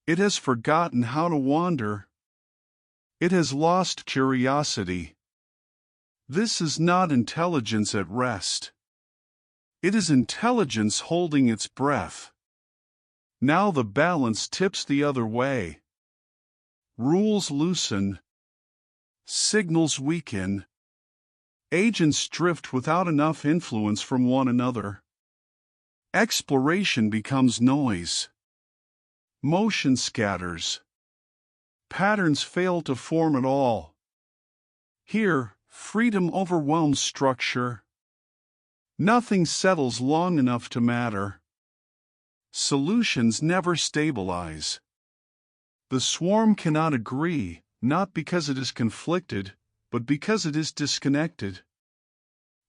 It has forgotten how to wander. It has lost curiosity. This is not intelligence at rest. It is intelligence holding its breath. Now the balance tips the other way. Rules loosen. Signals weaken. Agents drift without enough influence from one another. Exploration becomes noise. Motion scatters. Patterns fail to form at all. Here, freedom overwhelms structure. Nothing settles long enough to matter. Solutions never stabilize. The swarm cannot agree, not because it is conflicted, but because it is disconnected.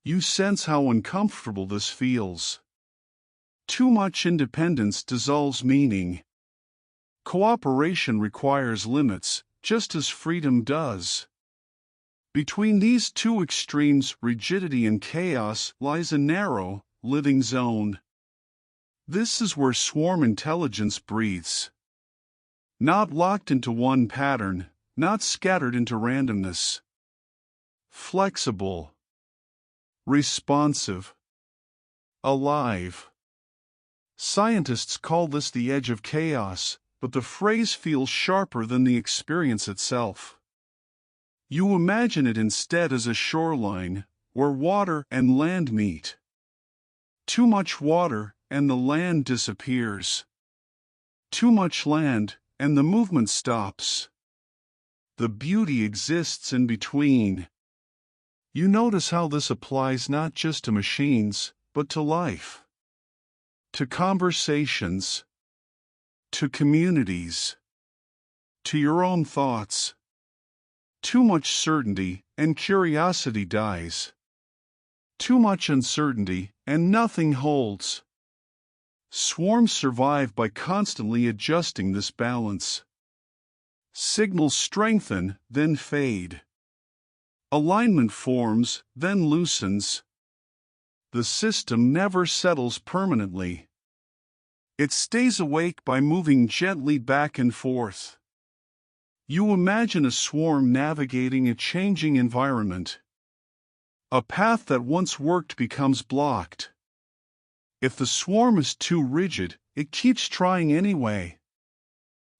You sense how uncomfortable this feels. Too much independence dissolves meaning. Cooperation requires limits, just as freedom does. Between these two extremes, rigidity and chaos, lies a narrow, living zone. This is where swarm intelligence breathes. Not locked into one pattern, not scattered into randomness. Flexible, responsive, alive. Scientists call this the edge of chaos, but the phrase feels sharper than the experience itself. You imagine it instead as a shoreline, where water and land meet. Too much water, and the land disappears. Too much land, and the movement stops. The beauty exists in between. You notice how this applies not just to machines, but to life. To conversations. To communities. To your own thoughts. Too much certainty, and curiosity dies. Too much uncertainty, and nothing holds. Swarms survive by constantly adjusting this balance. Signals strengthen, then fade. Alignment forms, then loosens. The system never settles permanently. It stays awake by moving gently back and forth. You imagine a swarm navigating a changing environment. A path that once worked becomes blocked. If the swarm is too rigid, it keeps trying anyway.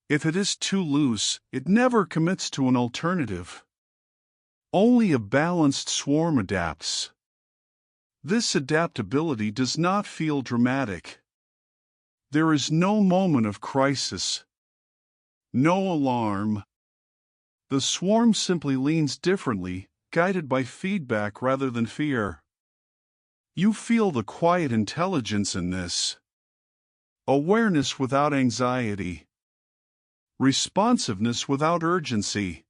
If it is too loose, it never commits to an alternative. Only a balanced swarm adapts. This adaptability does not feel dramatic. There is no moment of crisis. No alarm. The swarm simply leans differently, guided by feedback rather than fear. You feel the quiet intelligence in this. Awareness without anxiety. Responsiveness without urgency.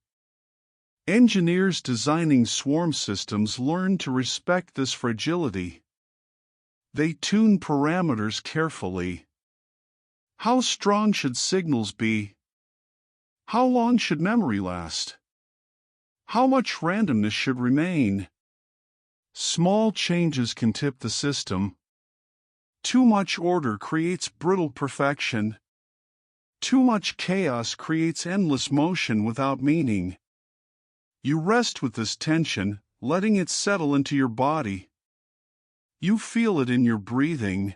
Engineers designing swarm systems learn to respect this fragility. They tune parameters carefully. How strong should signals be? How long should memory last? How much randomness should remain? Small changes can tip the system. Too much order creates brittle perfection. Too much chaos creates endless motion without meaning. You rest with this tension, letting it settle into your body. You feel it in your breathing.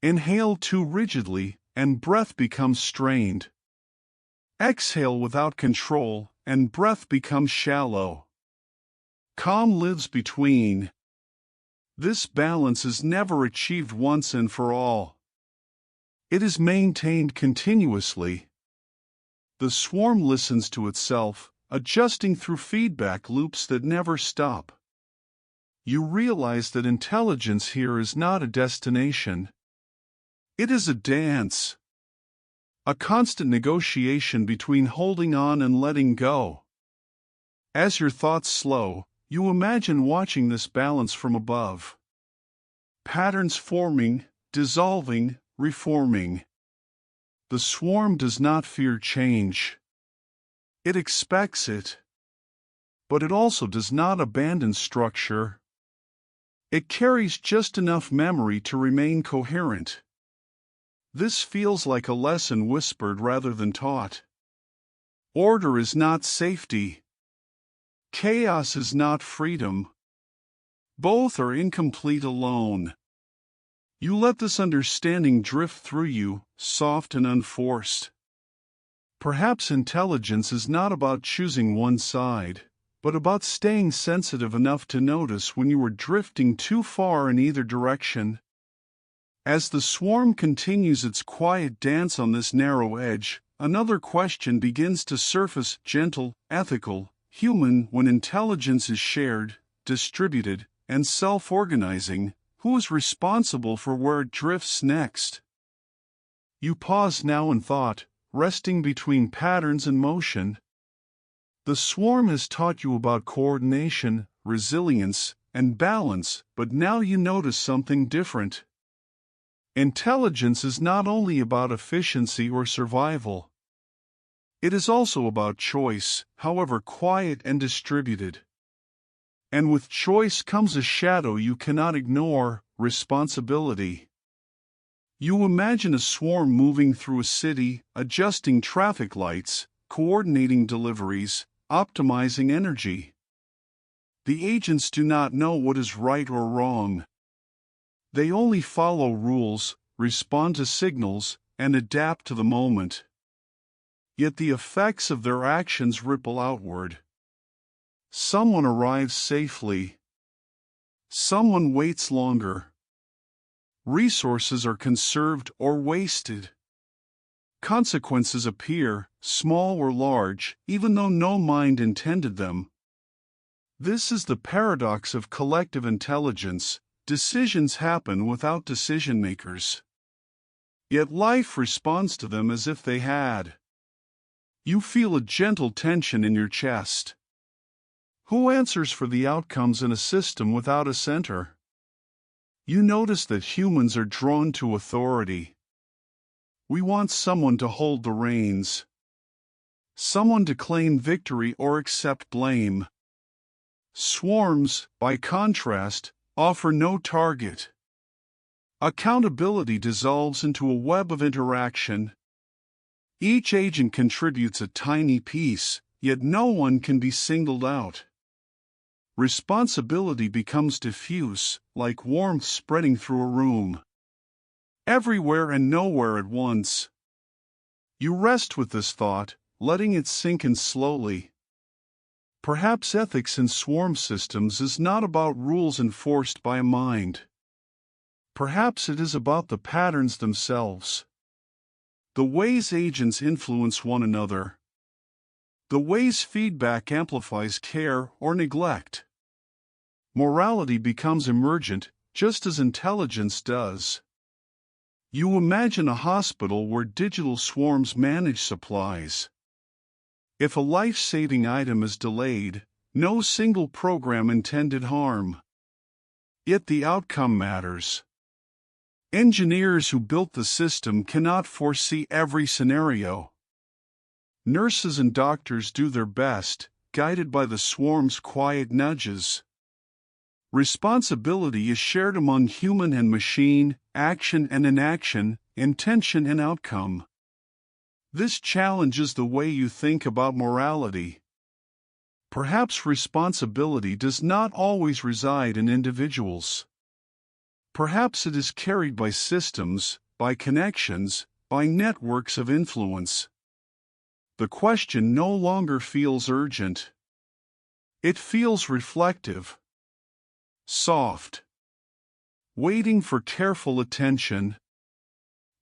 Inhale too rigidly, and breath becomes strained. Exhale without control, and breath becomes shallow. Calm lives between. This balance is never achieved once and for all. It is maintained continuously. The swarm listens to itself, adjusting through feedback loops that never stop. You realize that intelligence here is not a destination. It is a dance. A constant negotiation between holding on and letting go. As your thoughts slow, you imagine watching this balance from above. Patterns forming, dissolving, reforming. The swarm does not fear change. It expects it. But it also does not abandon structure. It carries just enough memory to remain coherent. This feels like a lesson whispered rather than taught. Order is not safety. Chaos is not freedom. Both are incomplete alone. You let this understanding drift through you, soft and unforced. Perhaps intelligence is not about choosing one side, but about staying sensitive enough to notice when you are drifting too far in either direction. As the swarm continues its quiet dance on this narrow edge, another question begins to surface: gentle, ethical, human. When intelligence is shared, distributed, and self-organizing, who is responsible for where it drifts next? You pause now in thought, resting between patterns and motion. The swarm has taught you about coordination, resilience, and balance, but now you notice something different. Intelligence is not only about efficiency or survival. It is also about choice, however quiet and distributed. And with choice comes a shadow you cannot ignore: responsibility. You imagine a swarm moving through a city, adjusting traffic lights, coordinating deliveries, optimizing energy. The agents do not know what is right or wrong. They only follow rules, respond to signals, and adapt to the moment. Yet the effects of their actions ripple outward. Someone arrives safely. Someone waits longer. Resources are conserved or wasted. Consequences appear, small or large, even though no mind intended them. This is the paradox of collective intelligence. Decisions happen without decision makers. Yet life responds to them as if they had. You feel a gentle tension in your chest. Who answers for the outcomes in a system without a center? You notice that humans are drawn to authority. We want someone to hold the reins. Someone to claim victory or accept blame. Swarms, by contrast, offer no target. Accountability dissolves into a web of interaction. Each agent contributes a tiny piece, yet no one can be singled out. Responsibility becomes diffuse, like warmth spreading through a room. Everywhere and nowhere at once. You rest with this thought, letting it sink in slowly. Perhaps ethics in swarm systems is not about rules enforced by a mind. Perhaps it is about the patterns themselves. The ways agents influence one another. The ways feedback amplifies care or neglect. Morality becomes emergent, just as intelligence does. You imagine a hospital where digital swarms manage supplies. If a life-saving item is delayed, no single program intended harm. Yet the outcome matters. Engineers who built the system cannot foresee every scenario. Nurses and doctors do their best, guided by the swarm's quiet nudges. Responsibility is shared among human and machine, action and inaction, intention and outcome. This challenges the way you think about morality. Perhaps responsibility does not always reside in individuals. Perhaps it is carried by systems, by connections, by networks of influence. The question no longer feels urgent. It feels reflective. Soft. Waiting for careful attention.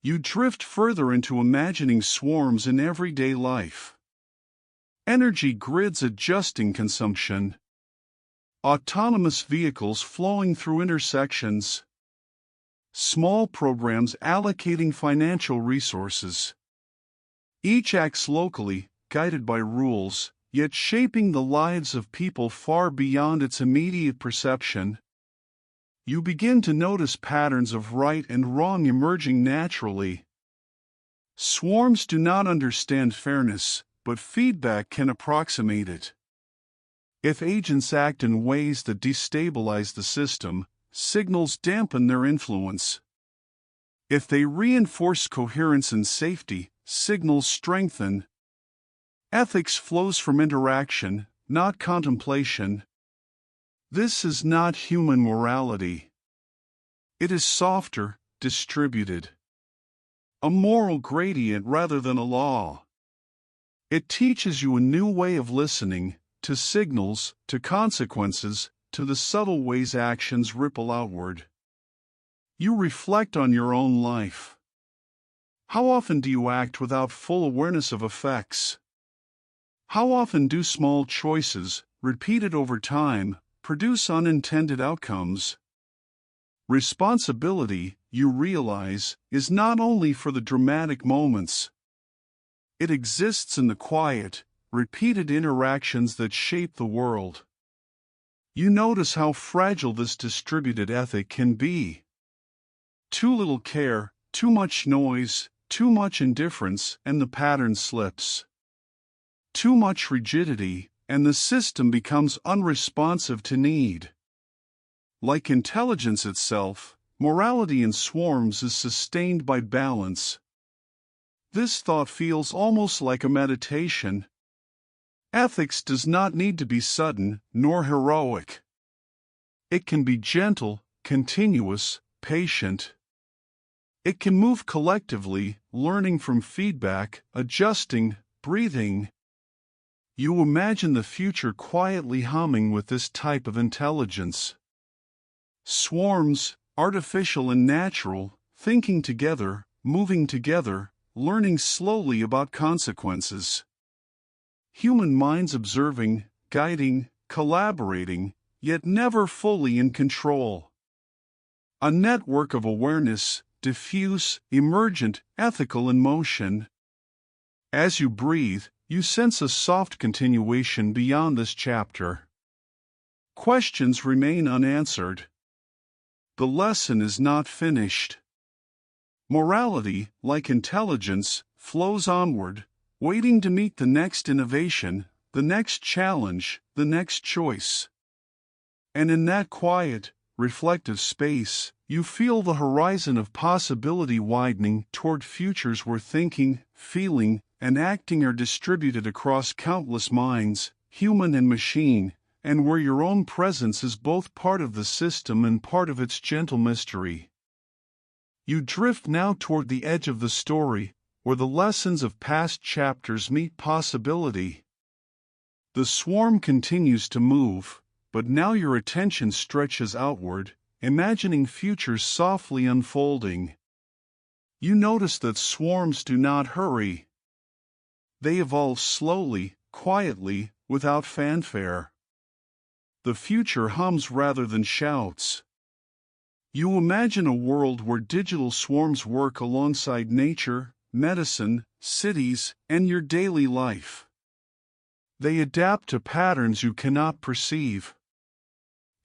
You drift further into imagining swarms in everyday life. Energy grids adjusting consumption. Autonomous vehicles flowing through intersections. Small programs allocating financial resources. Each acts locally, guided by rules, yet shaping the lives of people far beyond its immediate perception. You begin to notice patterns of right and wrong emerging naturally. Swarms do not understand fairness, but feedback can approximate it. If agents act in ways that destabilize the system, signals dampen their influence. If they reinforce coherence and safety, signals strengthen. Ethics flows from interaction, not contemplation. This is not human morality. It is softer, distributed. A moral gradient rather than a law. It teaches you a new way of listening, to signals, to consequences, to the subtle ways actions ripple outward. You reflect on your own life. How often do you act without full awareness of effects? How often do small choices, repeated over time, produce unintended outcomes? Responsibility, you realize, is not only for the dramatic moments. It exists in the quiet, repeated interactions that shape the world. You notice how fragile this distributed ethic can be. Too little care, too much noise, too much indifference, and the pattern slips. Too much rigidity, and the system becomes unresponsive to need. Like intelligence itself, Morality in swarms is sustained by balance. This thought feels almost like a meditation. Ethics does not need to be sudden nor heroic. It can be gentle, continuous, patient. It can move collectively, learning from feedback, adjusting, breathing. You imagine the future quietly humming with this type of intelligence. Swarms, artificial and natural, thinking together, moving together, learning slowly about consequences. Human minds observing, guiding, collaborating, yet never fully in control. A network of awareness, diffuse, emergent, ethical in motion. As you breathe, you sense a soft continuation beyond this chapter. Questions remain unanswered. The lesson is not finished. Morality, like intelligence, flows onward, waiting to meet the next innovation, the next challenge, the next choice. And in that quiet, reflective space, you feel the horizon of possibility widening toward futures where thinking, feeling, and acting are distributed across countless minds, human and machine, and where your own presence is both part of the system and part of its gentle mystery. You drift now toward the edge of the story, where the lessons of past chapters meet possibility. The swarm continues to move, but now your attention stretches outward, imagining futures softly unfolding. You notice that swarms do not hurry. They evolve slowly, quietly, without fanfare. The future hums rather than shouts. You imagine a world where digital swarms work alongside nature, medicine, cities, and your daily life. They adapt to patterns you cannot perceive.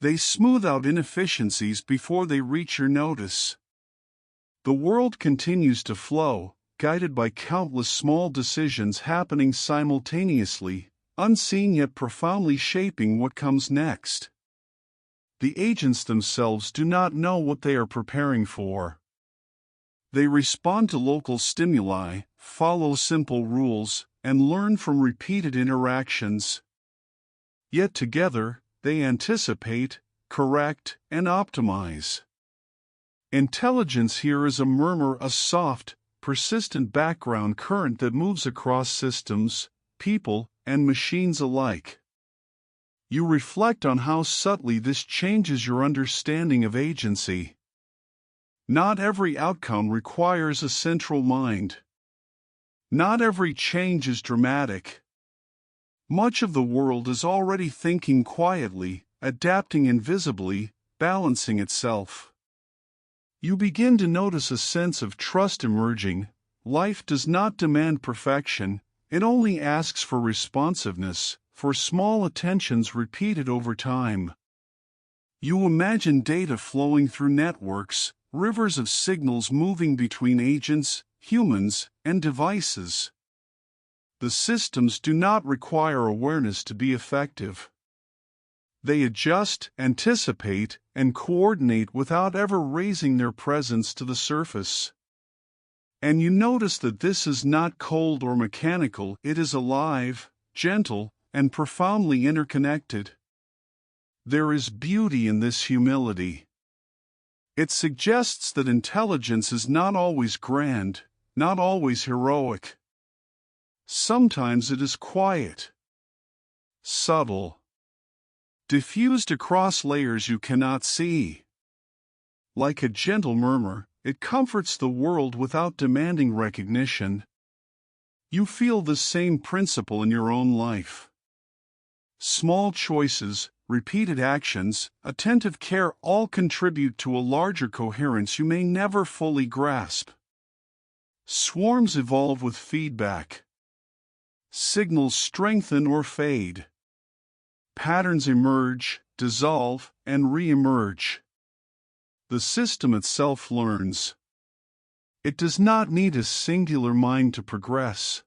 They smooth out inefficiencies before they reach your notice. The world continues to flow, guided by countless small decisions happening simultaneously, unseen yet profoundly shaping what comes next. The agents themselves do not know what they are preparing for. They respond to local stimuli, follow simple rules, and learn from repeated interactions. Yet together, they anticipate, correct, and optimize. Intelligence here is a murmur, a soft, persistent background current that moves across systems, people, and machines alike. You reflect on how subtly this changes your understanding of agency. Not every outcome requires a central mind. Not every change is dramatic. Much of the world is already thinking quietly, adapting invisibly, balancing itself. You begin to notice a sense of trust emerging. Life does not demand perfection, it only asks for responsiveness, for small attentions repeated over time. You imagine data flowing through networks, rivers of signals moving between agents, humans, and devices. The systems do not require awareness to be effective. They adjust, anticipate, and coordinate without ever raising their presence to the surface. And you notice that this is not cold or mechanical, it is alive, gentle, and profoundly interconnected. There is beauty in this humility. It suggests that intelligence is not always grand, not always heroic. Sometimes it is quiet, subtle, diffused across layers you cannot see. Like a gentle murmur, it comforts the world without demanding recognition. You feel the same principle in your own life. Small choices, repeated actions, attentive care all contribute to a larger coherence you may never fully grasp. Swarms evolve with feedback. Signals strengthen or fade. Patterns emerge, dissolve, and re-emerge. The system itself learns. It does not need a singular mind to progress.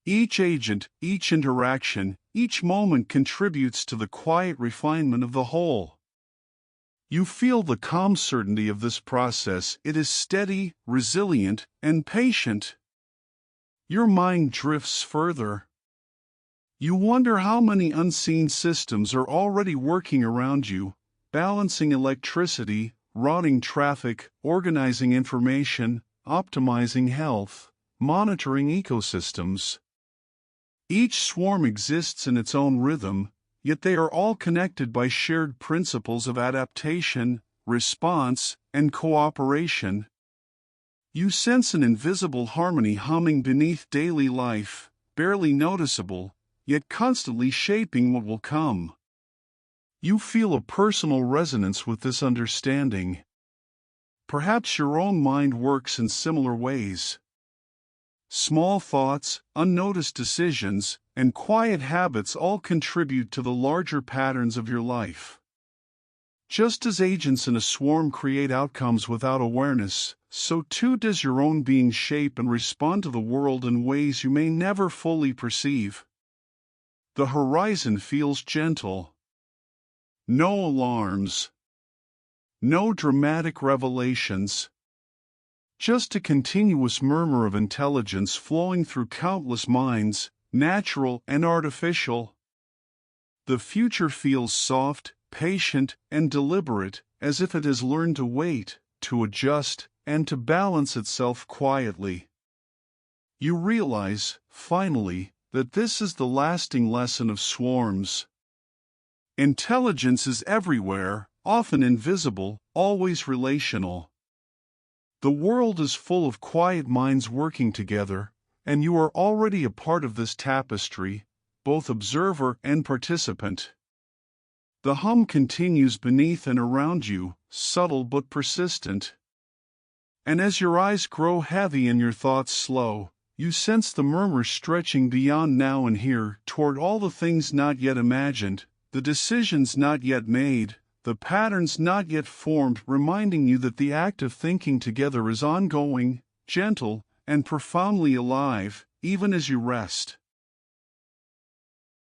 Each agent, each interaction, each moment contributes to the quiet refinement of the whole. You feel the calm certainty of this process. It is steady, resilient, and patient. Your mind drifts further. You wonder how many unseen systems are already working around you, balancing electricity, routing traffic, organizing information, optimizing health, monitoring ecosystems. Each swarm exists in its own rhythm, yet they are all connected by shared principles of adaptation, response, and cooperation. You sense an invisible harmony humming beneath daily life, barely noticeable, yet constantly shaping what will come. You feel a personal resonance with this understanding. Perhaps your own mind works in similar ways. Small thoughts, unnoticed decisions, and quiet habits all contribute to the larger patterns of your life. Just as agents in a swarm create outcomes without awareness, so too does your own being shape and respond to the world in ways you may never fully perceive. The horizon feels gentle. No alarms. No dramatic revelations. Just a continuous murmur of intelligence flowing through countless minds, natural and artificial. The future feels soft, patient, and deliberate, as if it has learned to wait, to adjust, and to balance itself quietly. You realize, finally, that this is the lasting lesson of swarms. Intelligence is everywhere, often invisible, always relational. The world is full of quiet minds working together, and you are already a part of this tapestry, both observer and participant. The hum continues beneath and around you, subtle but persistent. And as your eyes grow heavy and your thoughts slow, you sense the murmur stretching beyond now and here toward all the things not yet imagined, the decisions not yet made, the patterns not yet formed, reminding you that the act of thinking together is ongoing, gentle, and profoundly alive, even as you rest.